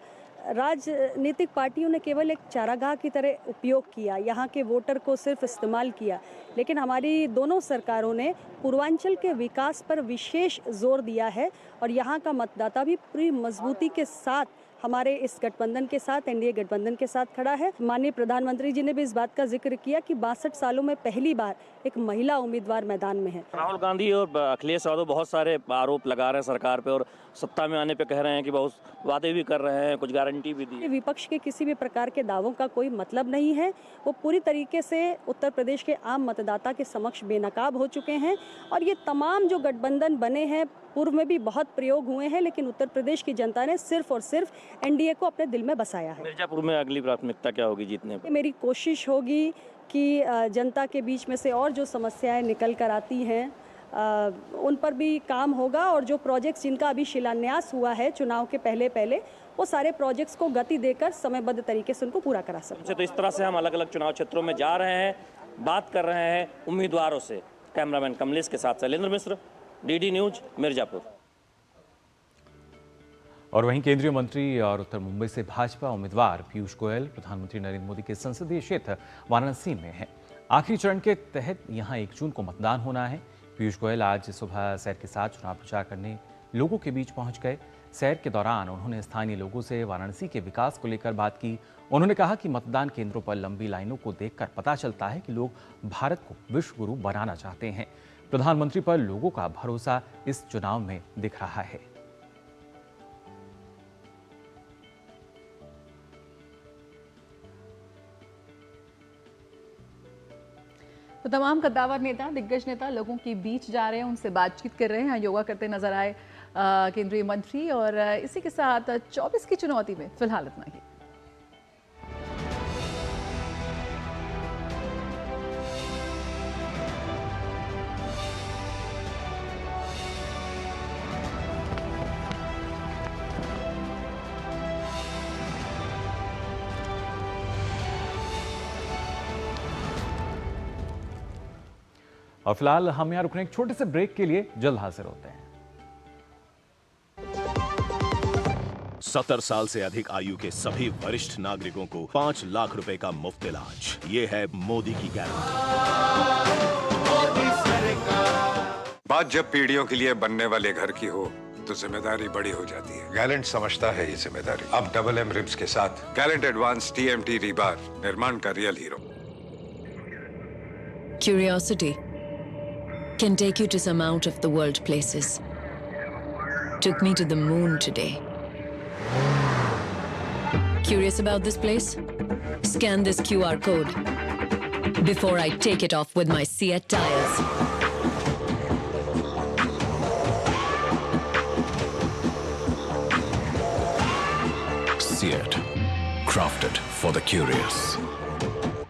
Speaker 17: राजनीतिक पार्टियों ने केवल एक चारागाह की तरह उपयोग किया, यहाँ के वोटर को सिर्फ इस्तेमाल किया। लेकिन हमारी दोनों सरकारों ने पूर्वांचल के विकास पर विशेष जोर दिया है और यहाँ का मतदाता भी पूरी मजबूती के साथ हमारे इस गठबंधन के साथ, एनडीए गठबंधन के साथ खड़ा है। माननीय प्रधानमंत्री जी ने भी इस बात का जिक्र किया कि 62 सालों में पहली बार एक महिला उम्मीदवार मैदान में है।
Speaker 16: राहुल गांधी और अखिलेश यादव बहुत सारे आरोप लगा रहे हैं सरकार पे और सत्ता में आने पे कह रहे हैं कि बहुत वादे भी कर रहे हैं, कुछ गारंटी भी दी।
Speaker 17: विपक्ष के किसी भी प्रकार के दावों का कोई मतलब नहीं है। वो पूरी तरीके से उत्तर प्रदेश के आम मतदाता के समक्ष बेनकाब हो चुके हैं। और ये तमाम जो गठबंधन बने हैं, पूर्व में भी बहुत प्रयोग हुए हैं, लेकिन उत्तर प्रदेश की जनता ने सिर्फ और सिर्फ एनडीए को अपने दिल में बसाया है।
Speaker 16: मिर्जापुर में अगली प्राथमिकता क्या होगी जीतने पर?
Speaker 17: मेरी कोशिश होगी कि जनता के बीच में से और जो समस्याएं निकल कर आती हैं उन पर भी काम होगा और जो प्रोजेक्ट्स जिनका अभी शिलान्यास हुआ है चुनाव के पहले पहले, वो सारे प्रोजेक्ट्स को गति देकर समयबद्ध तरीके से उनको पूरा करा सकते हैं।
Speaker 16: तो इस तरह से हम अलग अलग चुनाव क्षेत्रों में जा रहे हैं, बात कर रहे हैं उम्मीदवारों से। कैमरामैन कमलेश के साथ शैलेंद्र मिश्र, डीडी न्यूज, मिर्जापुर।
Speaker 2: और वहीं केंद्रीय मंत्री और उत्तर मुंबई से भाजपा उम्मीदवार पीयूष गोयल प्रधानमंत्री नरेंद्र मोदी के संसदीय क्षेत्र वाराणसी में हैं। आखिरी चरण के तहत यहां 1 जून को मतदान होना है। पीयूष गोयल आज सुबह सैर के साथ चुनाव प्रचार करने लोगों के बीच पहुंच गए। सैर के दौरान उन्होंने स्थानीय लोगों से वाराणसी के विकास को लेकर बात की। उन्होंने कहा कि मतदान केंद्रों पर लंबी लाइनों को देखकर पता चलता है कि लोग भारत को विश्व गुरु बनाना चाहते हैं। प्रधानमंत्री पर लोगों का भरोसा इस चुनाव में दिख रहा है।
Speaker 1: तो तमाम कद्दावर नेता, दिग्गज नेता लोगों के बीच जा रहे हैं, उनसे बातचीत कर रहे हैं। योगा करते नजर आए केंद्रीय मंत्री। और इसी के साथ 24 की चुनौती में फिलहाल इतना ही।
Speaker 2: और फिलहाल हम यहाँ रुक रहे हैं एक छोटे से ब्रेक के लिए, जल्द हाजिर होते हैं।
Speaker 5: 70 साल से अधिक आयु के सभी वरिष्ठ नागरिकों को 5 लाख रुपए का मुफ्त इलाज। ये है मोदी की गारंटी।
Speaker 10: बात जब पीढ़ियों के लिए बनने वाले घर की हो तो जिम्मेदारी बड़ी हो जाती है। गैलेंट समझता है ये जिम्मेदारी। अब डबल एम रिम्स के साथ गैलेंट एडवांस TMT रीबार, निर्माण का real hero.
Speaker 18: Curiosity can take you to some out of the world places. Took me to the moon today. Curious about this place? Scan this QR code before I take it off with my Seat tires.
Speaker 14: Seat, crafted for the curious.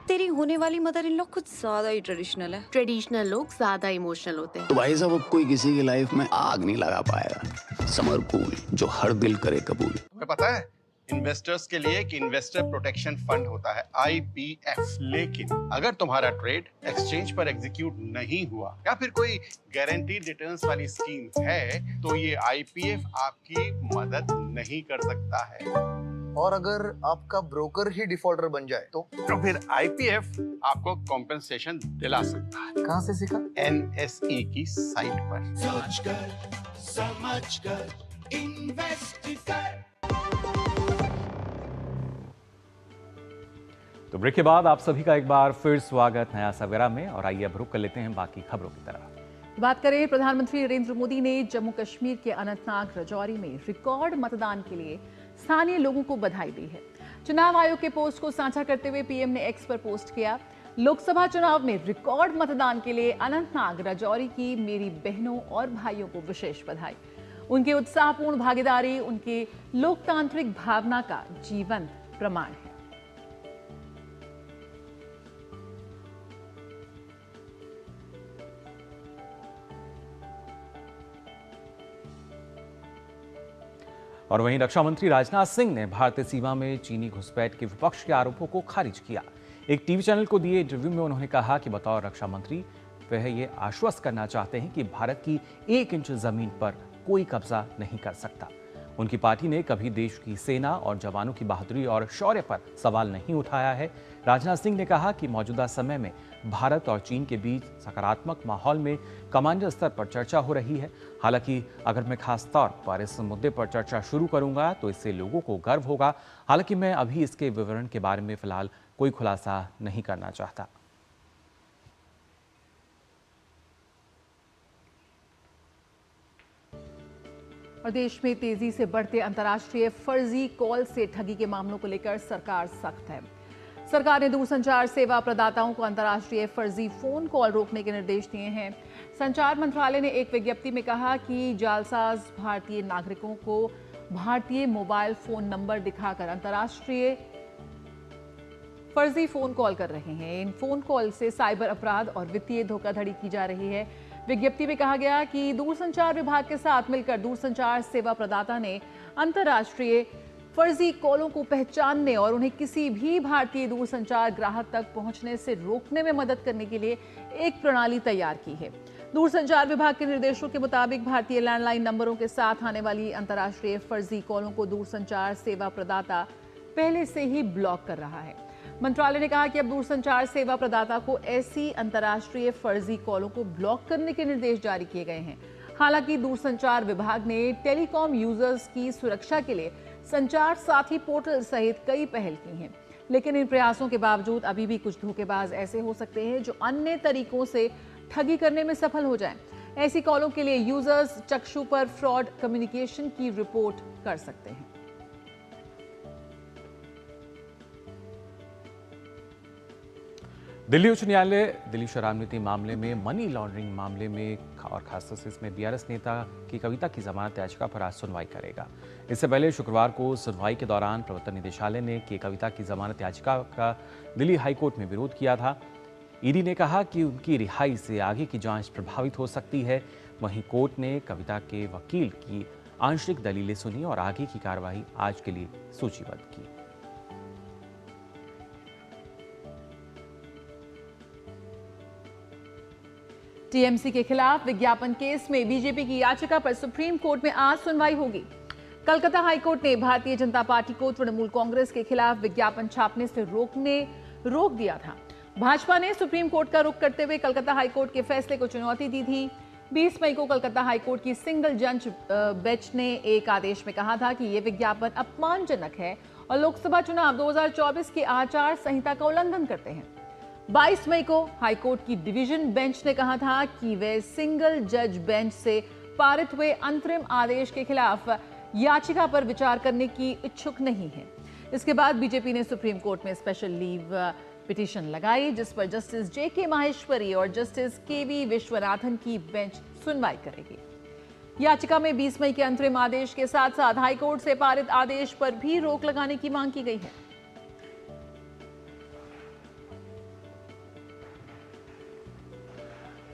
Speaker 19: तेरी होने वाली mother in लोग कुछ ज्यादा ही traditional है। Traditional लोग ज्यादा emotional होते हैं।
Speaker 13: तो भाई साहब, अब कोई किसी की लाइफ में आग नहीं लगा पाएगा। समर कूल, जो हर दिल करे कबूल।
Speaker 6: तुम्हें पता है इन्वेस्टर्स के लिए एक इन्वेस्टर प्रोटेक्शन फंड होता है, IPF। लेकिन अगर तुम्हारा ट्रेड एक्सचेंज पर एग्जीक्यूट नहीं हुआ या फिर कोई गारंटीड रिटर्न्स वाली स्कीम है तो ये IPF आपकी मदद नहीं कर सकता है।
Speaker 8: और अगर आपका ब्रोकर ही डिफॉल्टर बन जाए तो
Speaker 6: फिर IPF आपको कॉम्पेंसेशन दिला सकता है।
Speaker 8: कहाँ से सीखा?
Speaker 6: NSE की साइट पर।
Speaker 9: सोच कर, समझ कर, इन्वेस्ट कर।
Speaker 2: तो ब्रेक के बाद आप सभी का एक बार फिर स्वागत नया सवेरा में। और आइए अब रुक कर लेते हैं बाकी खबरों की तरफ।
Speaker 1: बात करें, प्रधानमंत्री नरेंद्र मोदी ने जम्मू कश्मीर के अनंतनाग राजौरी में रिकॉर्ड मतदान के लिए स्थानीय लोगों को बधाई दी है। चुनाव आयोग के पोस्ट को साझा करते हुए पीएम ने एक्स पर पोस्ट किया, लोकसभा चुनाव में रिकॉर्ड मतदान के लिए अनंतनाग राजौरी की मेरी बहनों और भाइयों को विशेष बधाई। उनके उत्साहपूर्ण भागीदारी उनके लोकतांत्रिक भावना का जीवंत प्रमाण है।
Speaker 2: और वहीं रक्षा मंत्री राजनाथ सिंह ने भारतीय सीमा में चीनी घुसपैठ के विपक्ष के आरोपों को खारिज किया। एक टीवी चैनल को दिए इंटरव्यू में उन्होंने कहा कि बतौर रक्षा मंत्री वह ये आश्वस्त करना चाहते हैं कि भारत की 1 इंच जमीन पर कोई कब्जा नहीं कर सकता। उनकी पार्टी ने कभी देश की सेना और जवानों की बहादुरी और शौर्य पर सवाल नहीं उठाया है। राजनाथ सिंह ने कहा कि मौजूदा समय में भारत और चीन के बीच सकारात्मक माहौल में कमांडर स्तर पर चर्चा हो रही है। हालांकि अगर मैं खास तौर पर इस मुद्दे पर चर्चा शुरू करूंगा तो इससे लोगों को गर्व होगा। हालांकि मैं अभी इसके विवरण के बारे में फिलहाल कोई खुलासा नहीं करना चाहता।
Speaker 1: और देश में तेजी से बढ़ते अंतर्राष्ट्रीय फर्जी कॉल से ठगी के मामलों को लेकर सरकार सख्त है। सरकार ने दूरसंचार सेवा प्रदाताओं को अंतर्राष्ट्रीय फर्जी फोन कॉल रोकने के निर्देश दिए हैं। संचार मंत्रालय ने एक विज्ञप्ति में कहा कि जालसाज भारतीय नागरिकों को भारतीय मोबाइल फोन नंबर दिखाकर अंतर्राष्ट्रीय फर्जी फोन कॉल कर रहे हैं। इन फोन कॉल से साइबर अपराध और वित्तीय धोखाधड़ी की जा रही है। विज्ञप्ति में कहा गया कि दूरसंचार विभाग के साथ मिलकर दूरसंचार सेवा प्रदाता ने अंतर्राष्ट्रीय फर्जी कॉलों को पहचानने और उन्हें किसी भी भारतीय दूरसंचार ग्राहक तक पहुंचने से रोकने में मदद करने के लिए एक प्रणाली तैयार की है। दूरसंचार विभाग के निर्देशों के मुताबिक भारतीय लैंडलाइन नंबरों के साथ आने वाली अंतर्राष्ट्रीय फर्जी कॉलों को दूरसंचार सेवा प्रदाता पहले से ही ब्लॉक कर रहा है। मंत्रालय ने कहा कि अब दूरसंचार सेवा प्रदाता को ऐसी अंतर्राष्ट्रीय फर्जी कॉलों को ब्लॉक करने के निर्देश जारी किए गए हैं। हालांकि दूरसंचार विभाग ने टेलीकॉम यूजर्स की सुरक्षा के लिए संचार साथी पोर्टल सहित कई पहल की हैं, लेकिन इन प्रयासों के बावजूद अभी भी कुछ धोखेबाज ऐसे हो सकते हैं जो अन्य तरीकों से ठगी करने में सफल हो जाएं। ऐसी कॉलों के लिए यूजर्स चक्षु पर फ्रॉड कम्युनिकेशन की रिपोर्ट कर सकते हैं।
Speaker 2: दिल्ली उच्च न्यायालय दिल्ली शराब नीति मामले में मनी लॉन्ड्रिंग मामले में और खासतौर से इसमें बीआरएस नेता की कविता की जमानत याचिका पर आज सुनवाई करेगा। इससे पहले शुक्रवार को सुनवाई के दौरान प्रवर्तन निदेशालय ने कविता की जमानत याचिका का दिल्ली हाईकोर्ट में विरोध किया था। ईडी ने कहा कि उनकी रिहाई से आगे की जांच प्रभावित हो सकती है। वहीं कोर्ट ने कविता के वकील की आंशिक दलीलें सुनी और आगे की कार्रवाई आज के लिए सूचीबद्ध की।
Speaker 1: टीएमसी के खिलाफ विज्ञापन केस में बीजेपी की याचिका पर सुप्रीम कोर्ट में आज सुनवाई होगी। कलकत्ता हाईकोर्ट ने भारतीय जनता पार्टी को तृणमूल कांग्रेस के खिलाफ विज्ञापन छापने से रोक दिया था। भाजपा ने सुप्रीम कोर्ट का रुख करते हुए कलकत्ता हाईकोर्ट के फैसले को चुनौती दी थी। 20 मई को कलकत्ता हाईकोर्ट की सिंगल जज बेंच ने एक आदेश में कहा था कि यह विज्ञापन अपमानजनक है और लोकसभा चुनाव 2024 की आचार संहिता का उल्लंघन करते हैं। 22 मई को हाईकोर्ट की डिवीजन बेंच ने कहा था कि वे सिंगल जज बेंच से पारित हुए अंतरिम आदेश के खिलाफ याचिका पर विचार करने की इच्छुक नहीं है। इसके बाद बीजेपी ने सुप्रीम कोर्ट में स्पेशल लीव पिटीशन लगाई, जिस पर जस्टिस जेके माहेश्वरी और जस्टिस केवी विश्वनाथन की बेंच सुनवाई करेगी। याचिका में 20 मई के अंतरिम आदेश के साथ साथ हाईकोर्ट से पारित आदेश पर भी रोक लगाने की मांग की गई है।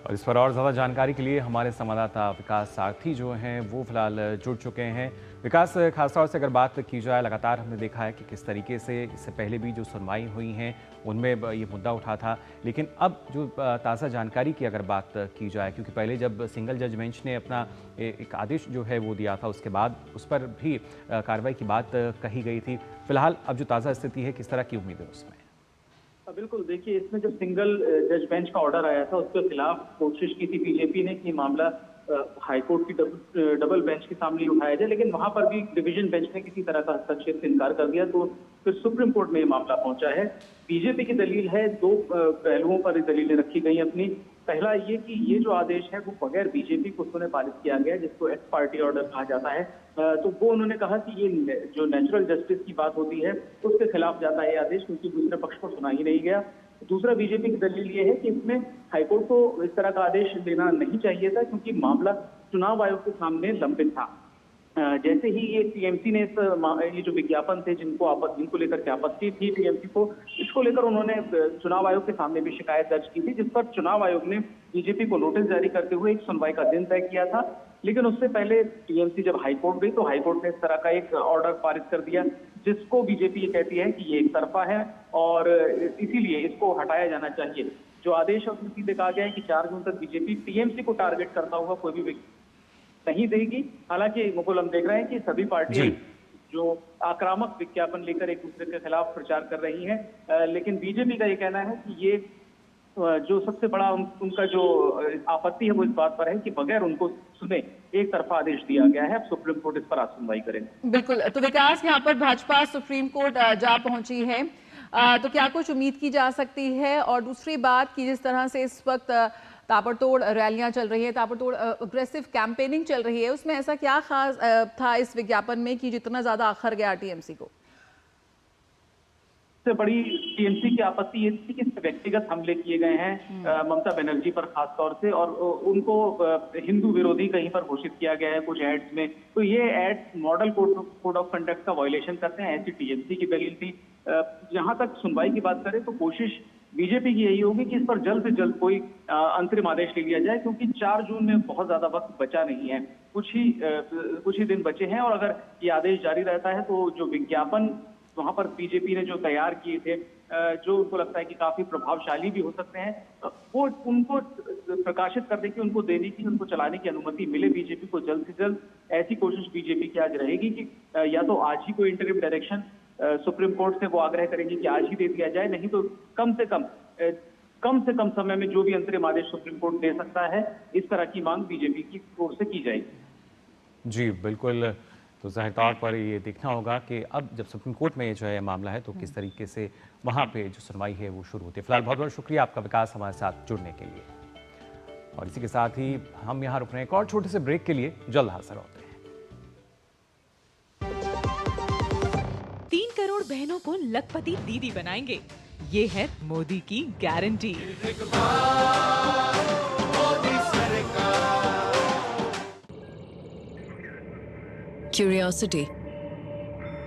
Speaker 2: और इस पर और ज़्यादा जानकारी के लिए हमारे संवाददाता विकास सारथी जो हैं वो फिलहाल जुड़ चुके हैं। विकास, खासतौर से अगर बात की जाए, लगातार हमने देखा है कि किस तरीके से इससे पहले भी जो सुनवाई हुई हैं उनमें ये मुद्दा उठा था, लेकिन अब जो ताज़ा जानकारी की अगर बात की जाए, क्योंकि पहले जब सिंगल जज बेंच ने अपना एक आदेश जो है वो दिया था, उसके बाद उस पर भी कार्रवाई की बात कही गई थी। फिलहाल अब जो ताज़ा स्थिति है, किस तरह की उम्मीद है उसमें?
Speaker 20: बिल्कुल, देखिए, इसमें जो सिंगल जज बेंच का ऑर्डर आया था उसके खिलाफ कोशिश की थी बीजेपी ने कि मामला हाईकोर्ट की डबल बेंच के सामने उठाया जाए, लेकिन वहां पर भी डिवीजन बेंच ने किसी तरह का हस्तक्षेप से इनकार कर दिया। तो फिर सुप्रीम कोर्ट में ये मामला पहुंचा है। बीजेपी की दलील है, दो पहलुओं पर दलीलें रखी गई अपनी। पहला ये कि ये जो आदेश है वो बगैर बीजेपी को सुने पारित किया गया, जिसको एक्स पार्टी ऑर्डर कहा जाता है। तो वो उन्होंने कहा कि ये जो नेचुरल जस्टिस की बात होती है उसके खिलाफ जाता है ये आदेश, क्योंकि दूसरे पक्ष को सुना ही नहीं गया। दूसरा बीजेपी की दलील ये है कि इसमें हाईकोर्ट को इस तरह का आदेश देना नहीं चाहिए था, क्योंकि मामला चुनाव आयोग के सामने लंबित था। जैसे ही ये टीएमसी ने ये जो विज्ञापन थे जिनको लेकर के आपत्ति थी टीएमसी को, इसको लेकर उन्होंने चुनाव आयोग के सामने भी शिकायत दर्ज की थी, जिस पर चुनाव आयोग ने बीजेपी को नोटिस जारी करते हुए एक सुनवाई का दिन तय किया था। लेकिन उससे पहले टीएमसी जब हाईकोर्ट गई तो हाईकोर्ट ने इस तरह का एक ऑर्डर पारित कर दिया, जिसको बीजेपी ये कहती है कि ये एक तरफा है और इसीलिए इसको हटाया जाना चाहिए। जो आदेश है सीधे कहा गया है कि 4 जून तक बीजेपी टीएमसी को टारगेट करता हुआ कोई भी नहीं देगी। हालांकि मुकुल, हम देख रहे हैं कि सभी पार्टियां जो आक्रामक विज्ञापन लेकर एक दूसरे के खिलाफ प्रचार कर रही हैं, लेकिन बीजेपी का ये कहना है कि ये जो सबसे बड़ा उनका जो आपत्ति है वो इस बात पर है कि बगैर उनको सुने एक तरफा आदेश दिया गया है। अब सुप्रीम कोर्ट इस पर आज सुनवाई करेंगे।
Speaker 1: बिल्कुल, तो विकास, यहाँ पर भाजपा सुप्रीम कोर्ट जा पहुंची है, तो क्या कुछ उम्मीद की जा सकती है? और दूसरी बात कि जिस तरह से इस वक्त ताबड़तोड़ रैलियां चल रही है, ताबड़तोड़ अग्रेसिव कैंपेनिंग चल रही है, उसमें ऐसा क्या खास था इस विज्ञापन में कि जितना ज्यादा आखिर गया टीएमसी को?
Speaker 20: सबसे बड़ी टीएमसी की आपत्ति ये थी कि व्यक्तिगत हमले किए गए हैं ममता बनर्जी पर खास तौर से, और उनको हिंदू विरोधी कहीं पर घोषित किया गया है कुछ एड्स में। तो ये ads model code of conduct का वायलेशन करते हैं, ऐसी टीएमसी की दलील थी। जहां तक सुनवाई की बात करें तो कोशिश बीजेपी की यही होगी कि इस पर जल्द से जल्द कोई अंतरिम आदेश ले लिया जाए, क्योंकि 4 जून में बहुत ज्यादा वक्त बचा नहीं है, कुछ ही दिन बचे हैं। और अगर ये आदेश जारी रहता है तो जो विज्ञापन वहां पर बीजेपी ने जो तैयार किए थे, जो उनको लगता है कि काफी प्रभावशाली भी हो सकते हैं, वो उनको प्रकाशित करने की, उनको देने की, उनको चलाने की अनुमति मिले बीजेपी को जल्द से जल्द। ऐसी कोशिश बीजेपी की आज रहेगी कि या तो आज ही कोई इंटरिम डायरेक्शन सुप्रीम कोर्ट से वो आग्रह करेंगे कि आज ही दे दिया जाए, नहीं तो कम से कम समय में जो भी अंतरिम आदेश सुप्रीम कोर्ट दे सकता है, इस तरह की मांग बीजेपी की ओर से की जाएगी।
Speaker 2: जी बिल्कुल, तो जाहिर तौर पर ये देखना होगा कि अब जब सुप्रीम कोर्ट में जो है मामला है तो किस तरीके से वहाँ पे जो सुनवाई है वो शुरू होती है। फिलहाल बहुत बहुत शुक्रिया आपका विकास हमारे साथ जुड़ने के लिए, और इसी के साथ ही हम यहाँ रुक रहे हैं एक और छोटे से ब्रेक के लिए, जल्द हाजिर होते हैं।
Speaker 21: 3 करोड़ बहनों को लखपति दीदी बनाएंगे, ये है मोदी की guarantee.
Speaker 18: Curiosity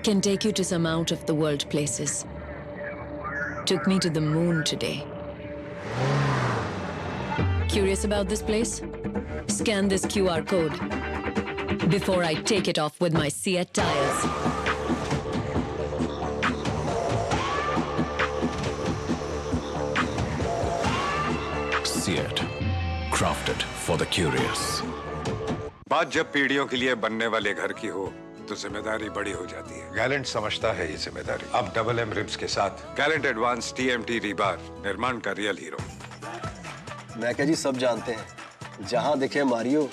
Speaker 18: can take you to some out of the world places. Took me to the moon today. Curious about this place? Scan this QR code before I take it off with my Seat tires.
Speaker 14: Seat, crafted for the curious.
Speaker 10: बात जब पीढ़ियों के लिए बनने वाले घर की हो तो जिम्मेदारी बड़ी हो जाती है। गैलेंट समझता है ये जिम्मेदारी। अब डबल एम रिम्स के साथ गैलेंट एडवांस TMT रीबार, निर्माण का रियल हीरो।
Speaker 11: मैं क्या जी सब जानते हैं, जहां दिखे मारियो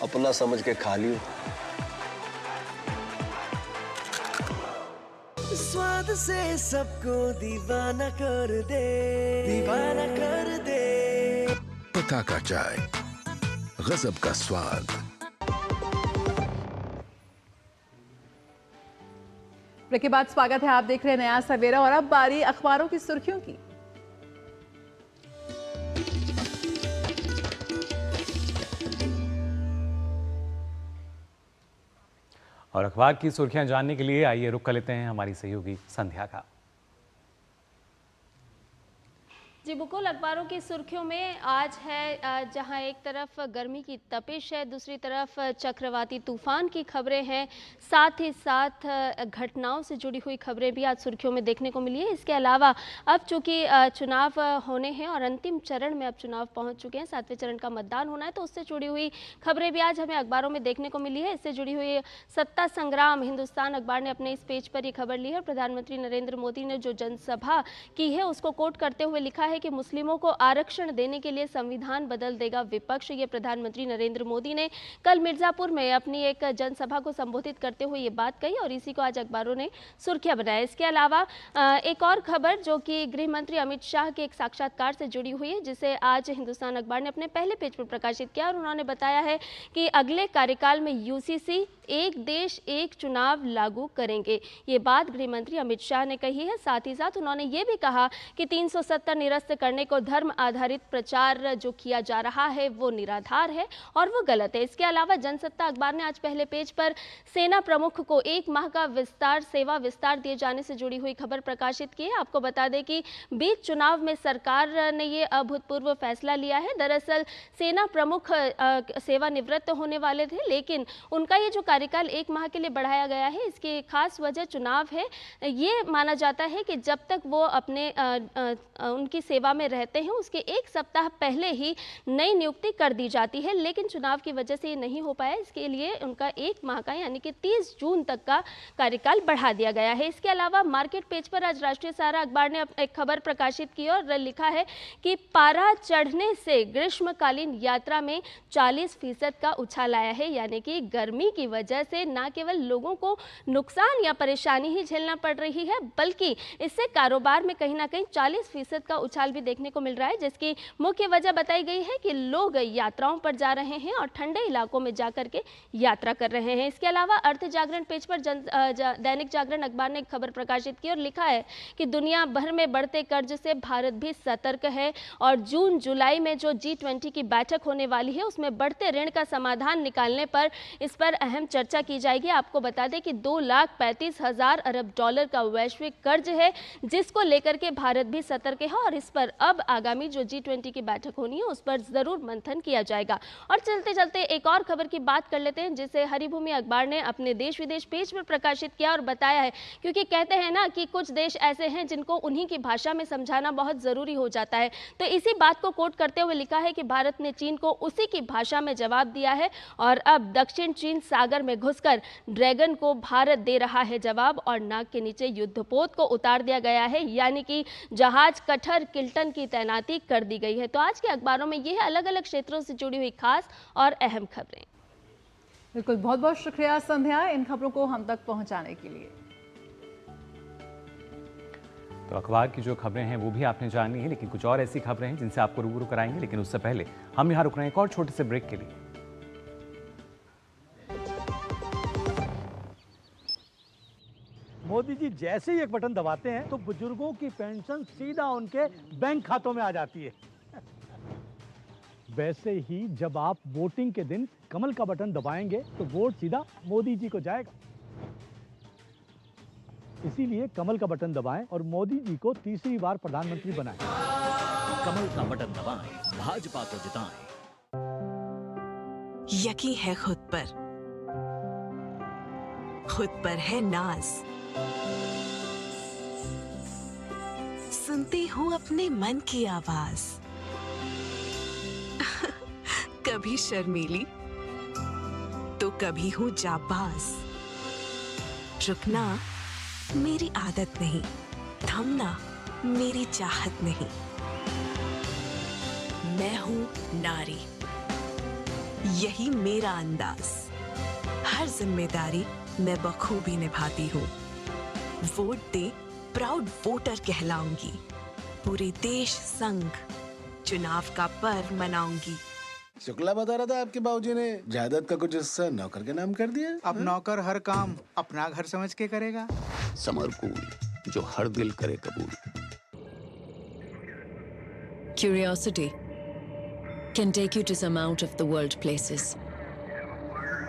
Speaker 11: अपना समझ के खा लियो।
Speaker 9: स्वाद से सबको दीवाना कर दे, दीवाना कर दे।
Speaker 14: पता का चाय, गजब का स्वाद।
Speaker 1: ब्रेक के बाद स्वागत है, आप देख रहे हैं नया सवेरा, और अब बारी अखबारों की सुर्खियों की।
Speaker 2: और अखबार की सुर्खियां जानने के लिए आइए रुक कर लेते हैं हमारी सहयोगी संध्या का।
Speaker 22: जी बिल्कुल, अखबारों की सुर्खियों में आज है जहां एक तरफ गर्मी की तपिश है, दूसरी तरफ चक्रवाती तूफान की खबरें हैं, साथ ही साथ घटनाओं से जुड़ी हुई खबरें भी आज सुर्खियों में देखने को मिली है। इसके अलावा अब चूंकि चुनाव होने हैं और अंतिम चरण में अब चुनाव पहुंच चुके हैं, 7वें चरण का मतदान होना है, तो उससे जुड़ी हुई खबरें भी आज हमें अखबारों में देखने को मिली है। इससे जुड़ी हुई सत्ता संग्राम हिंदुस्तान अखबार ने अपने इस पेज पर यह खबर ली है। प्रधानमंत्री नरेंद्र मोदी ने जो जनसभा की है उसको कोट करते हुए लिखा है कि मुस्लिमों को आरक्षण देने के लिए संविधान बदल देगा विपक्ष। ये प्रधानमंत्री नरेंद्र मोदी ने कल मिर्जापुर में अपनी एक जनसभा को संबोधित करते हुए ये बात कही, और इसी को आज अखबारों ने सुर्खियां बनाया। इसके अलावा एक और खबर जो कि गृह मंत्री अमित शाह के एक साक्षात्कार से जुड़ी हुई है, जिसे आज हिंदुस्तान अखबार ने अपने पहले पेज पर प्रकाशित किया, और उन्होंने बताया है कि अगले कार्यकाल में UCC एक देश एक चुनाव लागू करेंगे। ये बात गृह मंत्री अमित शाह ने कही है। साथ ही साथ उन्होंने ये भी कहा कि 370 निरस्त करने को धर्म आधारित प्रचार जो किया जा रहा है वो निराधार है और वो गलत है। इसके अलावा जनसत्ता अखबार ने आज पहले पेज पर सेना प्रमुख को 1 माह का सेवा विस्तार दिए जाने से जुड़ी हुई खबर प्रकाशित की है। आपको बता दें कि बीच चुनाव में सरकार ने ये अभूतपूर्व फैसला लिया है। दरअसल सेना प्रमुख सेवानिवृत्त होने वाले थे, लेकिन उनका ये जो कार्यकाल 1 माह के लिए बढ़ाया गया है, इसकी खास वजह चुनाव है। ये माना जाता है कि जब तक वो अपने उनकी सेवा में रहते हैं उसके 1 सप्ताह पहले ही नई नियुक्ति कर दी जाती है, लेकिन चुनाव की वजह से ये नहीं हो पाया। इसके लिए उनका 1 माह का यानी कि 30 जून तक का कार्यकाल बढ़ा दिया गया है। इसके अलावा मार्केट पेज पर आज राष्ट्रीय सहारा अखबार ने एक खबर प्रकाशित की और लिखा है कि पारा चढ़ने से ग्रीष्मकालीन यात्रा में 40% का उछाल आया है, यानी कि गर्मी की वजह से न केवल लोगों को नुकसान या परेशानी ही झेलना पड़ रही है, बल्कि इससे कारोबार में कहीं ना कहीं 40% का उछाल भी देखने को मिल रहा है, जिसकी मुख्य वजह बताई गई है कि लोग यात्राओं पर जा रहे हैं और ठंडे इलाकों में जाकर के यात्रा कर रहे हैं। इसके अलावा अर्थ जागरण पेज पर दैनिक जागरण अखबार ने एक खबर प्रकाशित की और लिखा है कि दुनिया भर में बढ़ते कर्ज से भारत भी सतर्क है और जून जुलाई में जो G20 की बैठक होने वाली है उसमें बढ़ते ऋण का समाधान निकालने पर इस पर अहम चर्चा की जाएगी। आपको बता दें कि 2,35,000 अरब डॉलर का वैश्विक कर्ज है, जिसको लेकर के भारत भी सतर्क है और इस पर अब आगामी जो G20 की बैठक होनी है उस पर जरूर मंथन किया जाएगा। और चलते चलते एक और खबर की बात कर लेते हैं, जिसे हरिभूमि अखबार ने अपने देश विदेश पेज पर प्रकाशित किया और बताया है, क्योंकि कहते हैं ना कि कुछ देश ऐसे हैं जिनको उन्हीं की भाषा में समझाना बहुत जरूरी हो जाता है। तो इसी बात को कोट करते हुए लिखा है कि भारत ने चीन को उसी की भाषा में जवाब दिया है और अब दक्षिण चीन सागर में घुसकर ड्रैगन को भारत दे रहा है जवाब और नाक के नीचे युद्धपोत को उतार दिया गया है, यानी कि जहाज कठर किल्टन की तैनाती कर दी गई है। तो आज के अखबारों में ये है अलग अलग क्षेत्रों से जुड़ी हुई खास और अहम खबरें।
Speaker 1: बिल्कुल, बहुत बहुत शुक्रिया संध्या इन खबरों को हम तक पहुंचाने के लिए।
Speaker 2: तो अखबार की जो खबरें हैं वो भी आपने जान ली है, लेकिन कुछ और ऐसी खबरें हैं जिनसे आपको रूबरू कराएंगे, लेकिन उससे पहले हम यहाँ रुक रहे हैं एक और छोटे से ब्रेक के लिए।
Speaker 3: मोदी जी जैसे ही एक बटन दबाते हैं तो बुजुर्गों की पेंशन सीधा उनके बैंक खातों में आ जाती है। वैसे ही जब आप वोटिंग के दिन कमल का बटन दबाएंगे तो वोट सीधा मोदी जी को जाएगा। इसीलिए कमल का बटन दबाएं और मोदी जी को तीसरी बार प्रधानमंत्री बनाएं।
Speaker 4: कमल का बटन दबाएं, भाजपा को जिताएं।
Speaker 23: यकीन है खुद पर है नाज, सुनती हूँ अपने मन की आवाज। कभी शर्मीली तो कभी हूँ जाबाज। रुकना मेरी आदत नहीं, थमना मेरी चाहत नहीं। मैं हूँ नारी, यही मेरा अंदाज। हर जिम्मेदारी मैं बखूबी निभाती हूँ। वोट दे प्राउड वोटर कहलाऊंगी। पूरे देश संग चुनाव का पर्व मनाऊंगी।
Speaker 24: शुक्ला बता रहा था आपके बाबूजी ने जायदाद का कुछ हिस्सा नौकर के नाम कर दिया।
Speaker 25: अब नौकर हर काम अपना घर समझ के करेगा।
Speaker 13: समरकूल जो हर दिल करे कबूल।
Speaker 18: Curiosity can take you to some out of the world places.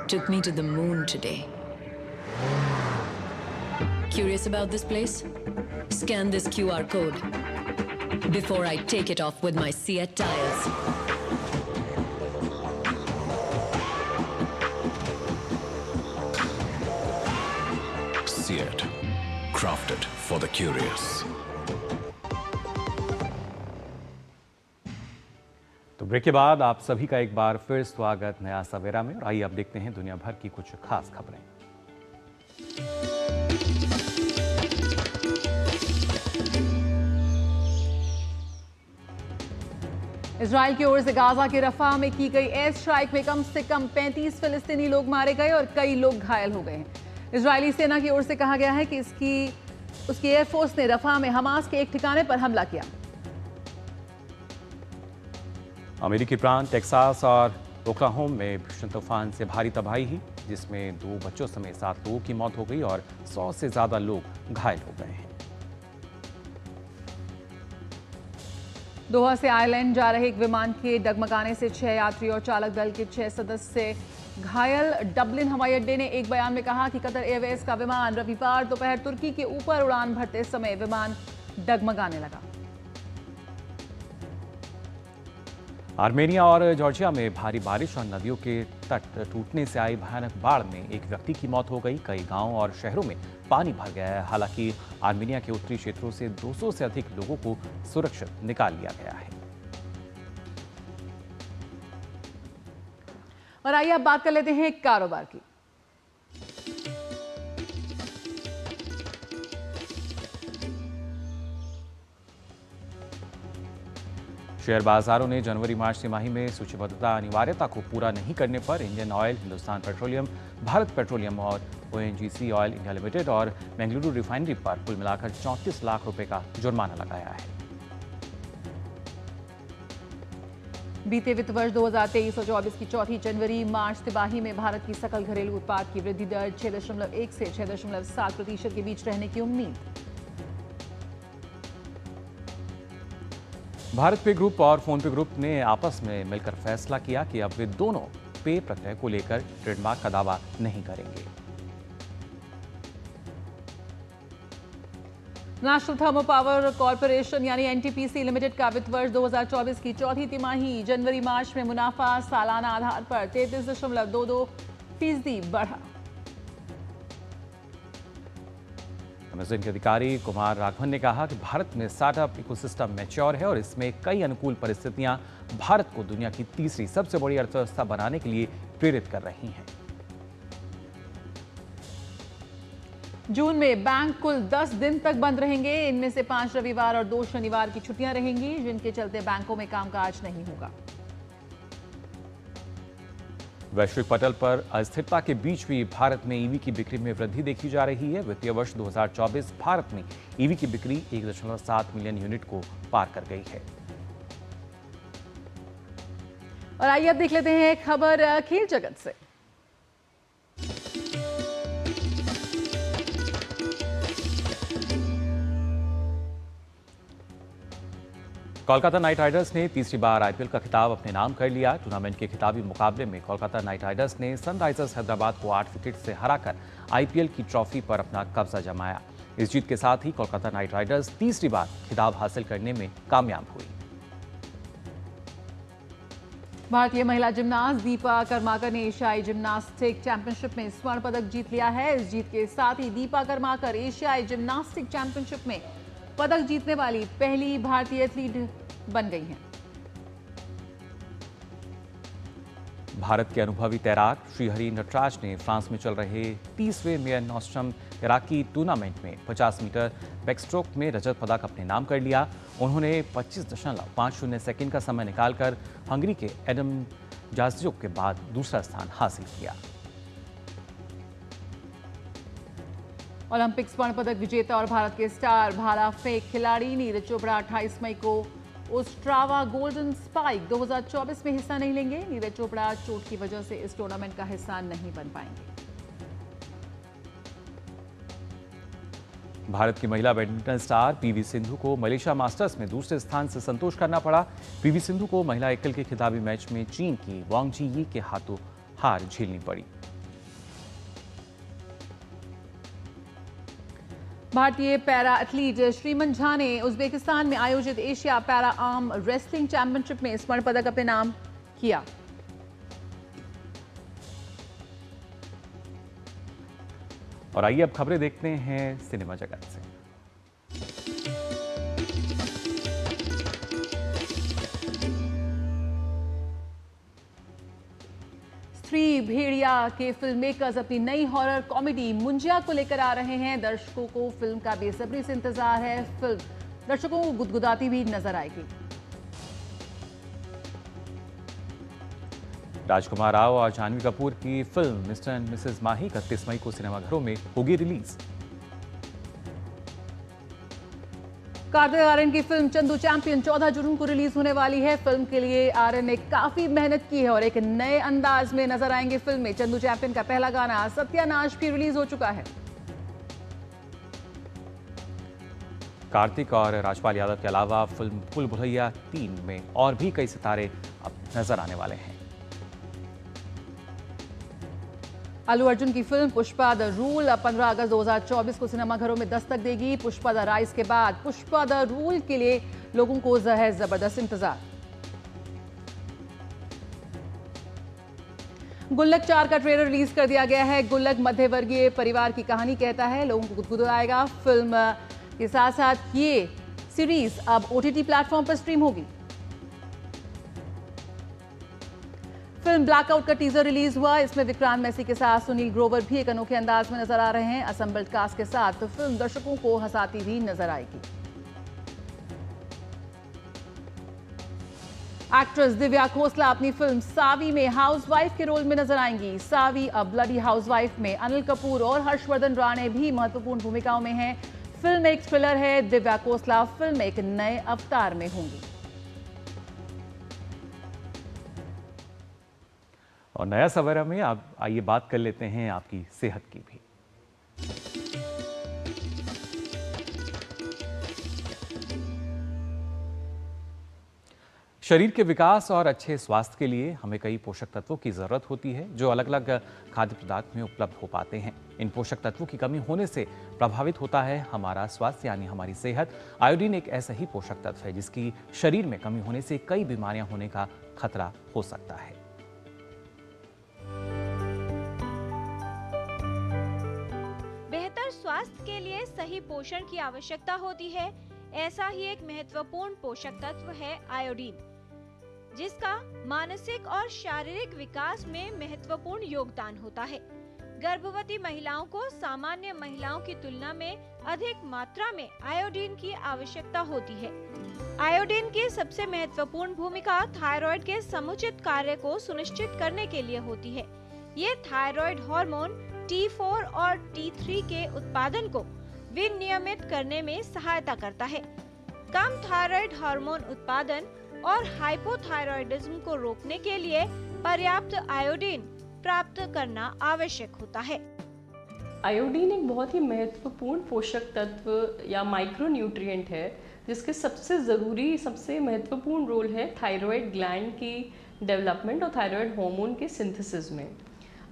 Speaker 18: Took me to the moon today. Curious about this place? Scan this QR code before I take it off with my Seat tires.
Speaker 14: Seat, crafted for the curious.
Speaker 2: तो break के बाद आप सभी का एक बार फिर स्वागत नया सवेरा में। और आइए अब देखते हैं दुनिया भर की कुछ खास खबरें।
Speaker 1: इजराइल की ओर से गाजा के रफा में की गई एयर स्ट्राइक में कम से कम 35 फिलिस्तीनी लोग मारे गए और कई लोग घायल हो गए हैं। इजरायली सेना की ओर से कहा गया है कि उसकी एयरफोर्स ने रफा में हमास के एक ठिकाने पर हमला किया।
Speaker 2: अमेरिकी प्रांत टेक्सास और ओक्लाहोमा में भीषण तूफान से भारी तबाही हुई, जिसमें 2 बच्चों समेत 7 लोगों की मौत हो गई और 100 से ज्यादा लोग घायल हो गए हैं।
Speaker 1: दोहा से आयरलैंड जा रहे एक विमान के डगमगाने से 6 यात्री और चालक दल के 6 सदस्य घायल। डबलिन हवाई अड्डे ने एक बयान में कहा कि कतर एयरवेज का विमान रविवार दोपहर तुर्की के ऊपर उड़ान भरते समय विमान डगमगाने लगा।
Speaker 2: आर्मेनिया और जॉर्जिया में भारी बारिश और नदियों के तट टूटने से आई भयानक बाढ़ में एक व्यक्ति की मौत हो गई। कई गांवों और शहरों में पानी भर गया है। हालांकि आर्मेनिया के उत्तरी क्षेत्रों से 200 से अधिक लोगों को सुरक्षित निकाल लिया गया है।
Speaker 1: और आइए अब बात कर लेते हैं कारोबार की।
Speaker 2: शेयर बाजारों ने जनवरी मार्च तिमाही में सूचीबद्धता अनिवार्यता को पूरा नहीं करने पर Indian oil, Hindustan petroleum, Bharat petroleum और ONGC ऑयल इंडिया लिमिटेड और बेंगलुरु रिफाइनरी पर कुल मिलाकर 34 लाख रुपए का जुर्माना लगाया है।
Speaker 1: बीते वित्त वर्ष 2023-24 की चौथी जनवरी मार्च तिमाही में भारत की सकल घरेलू उत्पाद की वृद्धि दर 6.1 से 6.7% के बीच रहने की उम्मीद।
Speaker 2: भारत पे ग्रुप और फोन पे ग्रुप ने आपस में मिलकर फैसला किया कि अब वे दोनों पे प्रत्यय को लेकर ट्रेडमार्क का दावा नहीं करेंगे।
Speaker 1: नेशनल थर्मो पावर कॉर्पोरेशन यानी एनटीपीसी लिमिटेड का वित्त वर्ष 2024 की चौथी तिमाही जनवरी मार्च में मुनाफा सालाना आधार पर 33.22% बढ़ा।
Speaker 2: अमेज़न के अधिकारी कुमार राघवन ने कहा कि भारत में स्टार्टअप इकोसिस्टम मैच्योर है और इसमें कई अनुकूल परिस्थितियां भारत को दुनिया की तीसरी सबसे बड़ी अर्थव्यवस्था बनाने के लिए प्रेरित कर रही हैं।
Speaker 1: जून में बैंक कुल 10 दिन तक बंद रहेंगे। इनमें से 5 रविवार और 2 शनिवार की छुट्टियां रहेंगी, जिनके चलते बैंकों में कामकाज नहीं होगा।
Speaker 2: वैश्विक पटल पर अस्थिरता के बीच भी भारत में ईवी की बिक्री में वृद्धि देखी जा रही है। वित्तीय वर्ष 2024 भारत में ईवी की बिक्री 1.7 मिलियन यूनिट को पार कर गई है।
Speaker 1: और आइए अब देख लेते हैं खबर खेल जगत से।
Speaker 2: कोलकाता नाइट राइडर्स ने तीसरी बार आईपीएल का खिताब अपने नाम कर लिया। टूर्नामेंट के खिताबी मुकाबले में कोलकाता नाइट राइडर्स ने सनराइजर्स हैदराबाद को 8 विकेट से हराकर आईपीएल की ट्रॉफी पर अपना कब्जा जमाया। इस जीत के साथ ही कोलकाता नाइट राइडर्स तीसरी बार खिताब हासिल करने में कामयाब हुई।
Speaker 1: भारतीय महिला जिमनास्ट दीपा कर्माकर ने एशियाई जिम्नास्टिक चैंपियनशिप में स्वर्ण पदक जीत लिया है। इस जीत के साथ ही दीपा कर्माकर एशियाई जिम्नास्टिक चैंपियनशिप में पदक जीतने वाली पहली भारतीय एथलीट बन गई हैं।
Speaker 2: भारत के अनुभवी तैराक श्रीहरि नटराज ने फ्रांस में चल रहे 30वें मेयर नॉस्ट्रम तैराकी टूर्नामेंट में 50 मीटर बैकस्ट्रोक में रजत पदक अपने नाम कर लिया। उन्होंने 25.50 सेकंड का समय निकालकर हंगरी के एडम जास्जुक के बाद दूसरा स्थान हासिल किया।
Speaker 1: ओलंपिक स्वर्ण पदक विजेता और भारत के स्टार भाला फेंक खिलाड़ी नीरज चोपड़ा 28 मई को ओस्ट्रावा गोल्डन स्पाइक 2024 में हिस्सा नहीं लेंगे। नीरज चोपड़ा चोट की वजह से इस टूर्नामेंट का हिस्सा नहीं बन पाएंगे।
Speaker 2: भारत की महिला बैडमिंटन स्टार पीवी सिंधु को मलेशिया मास्टर्स में दूसरे स्थान से संतोष करना पड़ा। पीवी सिंधु को महिला एकल के खिताबी मैच में चीन की वांग जी यी के हाथों हार झेलनी पड़ी।
Speaker 1: भारतीय पैरा एथलीट श्रीमन झा ने उज्बेकिस्तान में आयोजित Asia para arm wrestling championship में स्वर्ण पदक अपने नाम किया।
Speaker 2: और आइए अब खबरें देखते हैं सिनेमा जगत से।
Speaker 1: स्त्री भेड़िया के फिल्म मेकर्स अपनी नई हॉरर कॉमेडी मुंजिया को लेकर आ रहे हैं। दर्शकों को फिल्म का बेसब्री से इंतजार है। फिल्म दर्शकों को गुदगुदाती भी नजर आएगी।
Speaker 2: राजकुमार राव और जानवी कपूर की फिल्म मिस्टर एंड मिसेस माही 31 मई को सिनेमाघरों में होगी रिलीज।
Speaker 1: कार्तिक आर्यन की फिल्म चंदू चैंपियन 14 जून को रिलीज होने वाली है। फिल्म के लिए आर्यन ने काफी मेहनत की है और एक नए अंदाज में नजर आएंगे फिल्म में। चंदू चैंपियन का पहला गाना सत्यानाश भी रिलीज हो चुका है।
Speaker 2: कार्तिक और राजपाल यादव के अलावा फिल्म भूल भुलैया 3 में और भी कई सितारे अब नजर आने वाले हैं।
Speaker 1: अल्लू अर्जुन की फिल्म पुष्पा द रूल अब 15 अगस्त 2024 को सिनेमाघरों में दस्तक देगी। पुष्पा द राइज के बाद पुष्पा द रूल के लिए लोगों को है जबरदस्त इंतजार। गुल्लक 4 का ट्रेलर रिलीज कर दिया गया है। गुल्लक मध्यवर्गीय परिवार की कहानी कहता है, लोगों को गुदगुदाएगा। फिल्म के साथ साथ ये सीरीज अब OTT प्लेटफॉर्म पर स्ट्रीम होगी। फिल्म ब्लैकआउट का टीजर रिलीज हुआ। इसमें विक्रांत मैसी के साथ सुनील ग्रोवर भी एक अनोखे अंदाज में नजर आ रहे हैं। असम्बल्ड कास्ट के साथ तो फिल्म दर्शकों को हंसाती भी नजर आएगी। एक्ट्रेस दिव्या खोसला अपनी फिल्म सावी में हाउसवाइफ के रोल में नजर आएंगी। सावी अ ब्लडी हाउसवाइफ में अनिल कपूर और हर्षवर्धन राणे भी महत्वपूर्ण भूमिकाओं में हैं। फिल्म एक थ्रिलर है। दिव्या खोसला फिल्म एक नए अवतार में होंगी।
Speaker 2: और नया सवेरा में आप आइए बात कर लेते हैं आपकी सेहत की भी। शरीर के विकास और अच्छे स्वास्थ्य के लिए हमें कई पोषक तत्वों की जरूरत होती है जो अलग अलग खाद्य पदार्थ में उपलब्ध हो पाते हैं। इन पोषक तत्वों की कमी होने से प्रभावित होता है हमारा स्वास्थ्य यानी हमारी सेहत। आयोडीन एक ऐसा ही पोषक तत्व है जिसकी शरीर में कमी होने से कई बीमारियां होने का खतरा हो सकता है।
Speaker 7: बेहतर स्वास्थ्य के लिए सही पोषण की आवश्यकता होती है। ऐसा ही एक महत्वपूर्ण पोषक तत्व है आयोडीन, जिसका मानसिक और शारीरिक विकास में महत्वपूर्ण योगदान होता है। गर्भवती महिलाओं को सामान्य महिलाओं की तुलना में अधिक मात्रा में आयोडीन की आवश्यकता होती है। आयोडीन की सबसे महत्वपूर्ण भूमिका थायराइड के समुचित कार्य को सुनिश्चित करने के लिए होती है। ये थायराइड हार्मोन T4 और T3 के उत्पादन को विनियमित करने में सहायता करता है। कम थायराइड हार्मोन उत्पादन और हाइपोथायराइडिज्म को रोकने के लिए पर्याप्त आयोडीन प्राप्त करना आवश्यक होता है।
Speaker 12: आयोडीन एक बहुत ही महत्वपूर्ण पोषक तत्व या माइक्रोन्यूट्रिएंट है जिसके सबसे ज़रूरी, सबसे महत्वपूर्ण रोल है थायराइड ग्लैंड की डेवलपमेंट और थायराइड हार्मोन के सिंथेसिस में।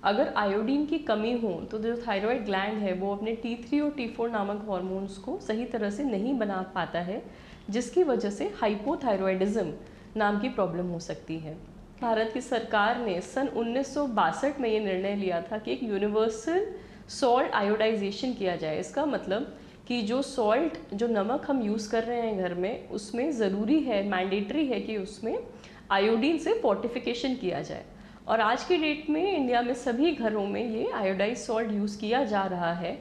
Speaker 12: अगर आयोडीन की कमी हो तो जो थायराइड ग्लैंड है वो अपने T3 और T4 नामक हार्मोन्स को सही तरह से नहीं बना पाता है, जिसकी वजह से हाइपोथायराइडिज्म नाम की प्रॉब्लम हो सकती है। भारत की सरकार ने सन 1962 में ये निर्णय लिया था कि एक यूनिवर्सल सॉल्ट आयोडाइजेशन किया जाए। इसका मतलब कि जो सॉल्ट, जो नमक हम यूज़ कर रहे हैं घर में, उसमें ज़रूरी है, मैंडेटरी है कि उसमें आयोडीन से फोर्टिफिकेशन किया जाए। और आज की डेट में इंडिया में सभी घरों में ये आयोडाइज सॉल्ट यूज़ किया जा रहा है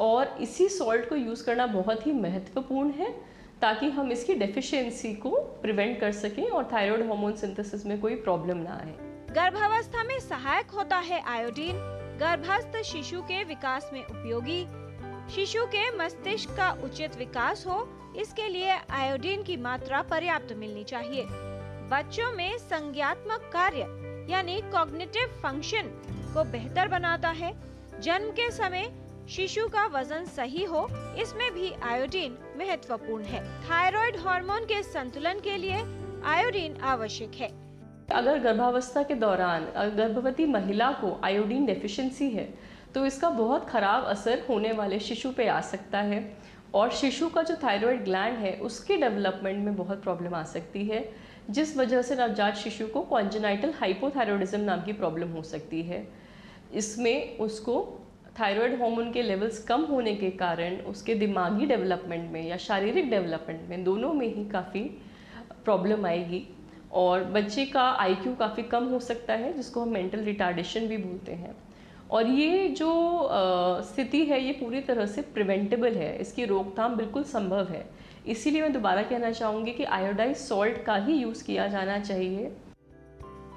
Speaker 12: और इसी सॉल्ट को यूज़ करना बहुत ही महत्वपूर्ण है ताकि हम इसकी डेफिशिएंसी को प्रिवेंट कर सकें और थायराइड हार्मोन सिंथेसिस में कोई प्रॉब्लम ना आए।
Speaker 7: गर्भावस्था में सहायक होता है आयोडीन। गर्भस्थ शिशु के विकास में उपयोगी। शिशु के मस्तिष्क का उचित विकास हो, इसके लिए आयोडीन की मात्रा पर्याप्त मिलनी चाहिए। बच्चों में संज्ञात्मक कार्य यानी कॉग्निटिव फंक्शन को बेहतर बनाता है। जन्म के समय शिशु का वजन सही हो, इसमें भी आयोडीन महत्वपूर्ण है। थायराइड हार्मोन के संतुलन के लिए आयोडीन आवश्यक है।
Speaker 12: अगर गर्भावस्था के दौरान गर्भवती महिला को आयोडीन डेफिशिएंसी है तो इसका बहुत खराब असर होने वाले शिशु पे आ सकता है और शिशु का जो थायराइड ग्लैंड है उसके डेवलपमेंट में बहुत प्रॉब्लम आ सकती है, जिस वजह से नवजात शिशु को कॉन्जेनाइटल हाइपोथायराइडिज्म नाम की प्रॉब्लम हो सकती है। इसमें उसको थायराइड हार्मोन के लेवल्स कम होने के कारण उसके दिमागी डेवलपमेंट में या शारीरिक डेवलपमेंट में दोनों में ही काफ़ी प्रॉब्लम आएगी और बच्चे का IQ काफ़ी कम हो सकता है, जिसको हम मेंटल रिटार्डेशन भी बोलते हैं। और ये जो स्थिति है ये पूरी तरह से प्रिवेंटेबल है, इसकी रोकथाम बिल्कुल संभव है। इसीलिए मैं दोबारा कहना चाहूँगी कि आयोडाइज सॉल्ट का ही यूज़ किया जाना चाहिए।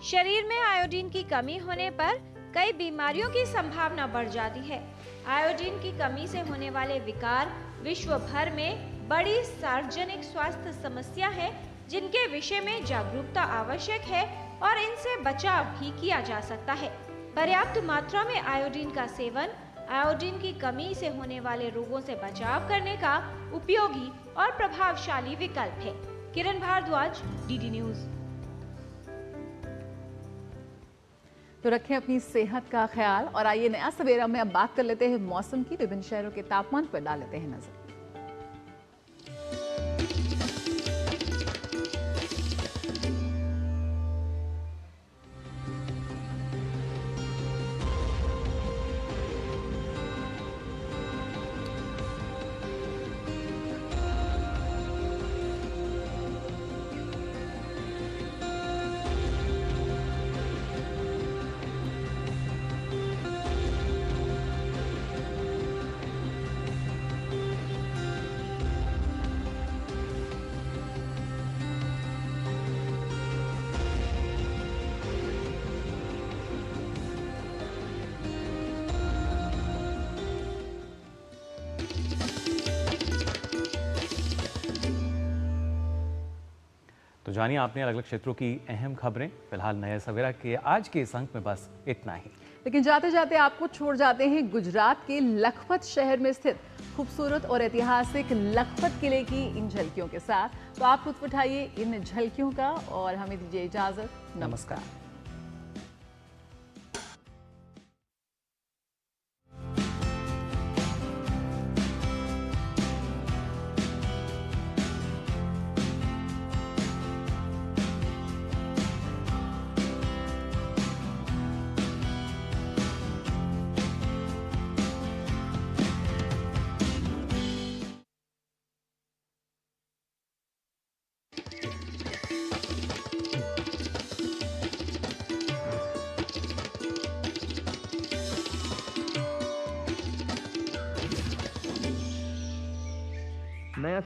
Speaker 7: शरीर में आयोडीन की कमी होने पर कई बीमारियों की संभावना बढ़ जाती है। आयोडीन की कमी से होने वाले विकार विश्व भर में बड़ी सार्वजनिक स्वास्थ्य समस्या है, जिनके विषय में जागरूकता आवश्यक है और इनसे बचाव भी किया जा सकता है। पर्याप्त मात्रा में आयोडीन का सेवन आयोडीन की कमी से होने वाले रोगों से बचाव करने का उपयोगी और प्रभावशाली विकल्प है। किरण भारद्वाज, DD न्यूज।
Speaker 1: तो रखें अपनी सेहत का ख्याल और आइए नया सवेरा में अब बात कर लेते हैं मौसम की। विभिन्न शहरों के तापमान पर डाल लेते हैं नजर।
Speaker 2: तो जानिए आपने अलग अलग क्षेत्रों की अहम खबरें। फिलहाल नया सवेरा के आज के इस अंक में बस इतना ही।
Speaker 1: लेकिन जाते जाते आपको छोड़ जाते हैं गुजरात के लखपत शहर में स्थित खूबसूरत और ऐतिहासिक लखपत किले की इन झलकियों के साथ। तो आप लुत्फ उठाइए इन झलकियों का और हमें दीजिए इजाजत। नमस्कार।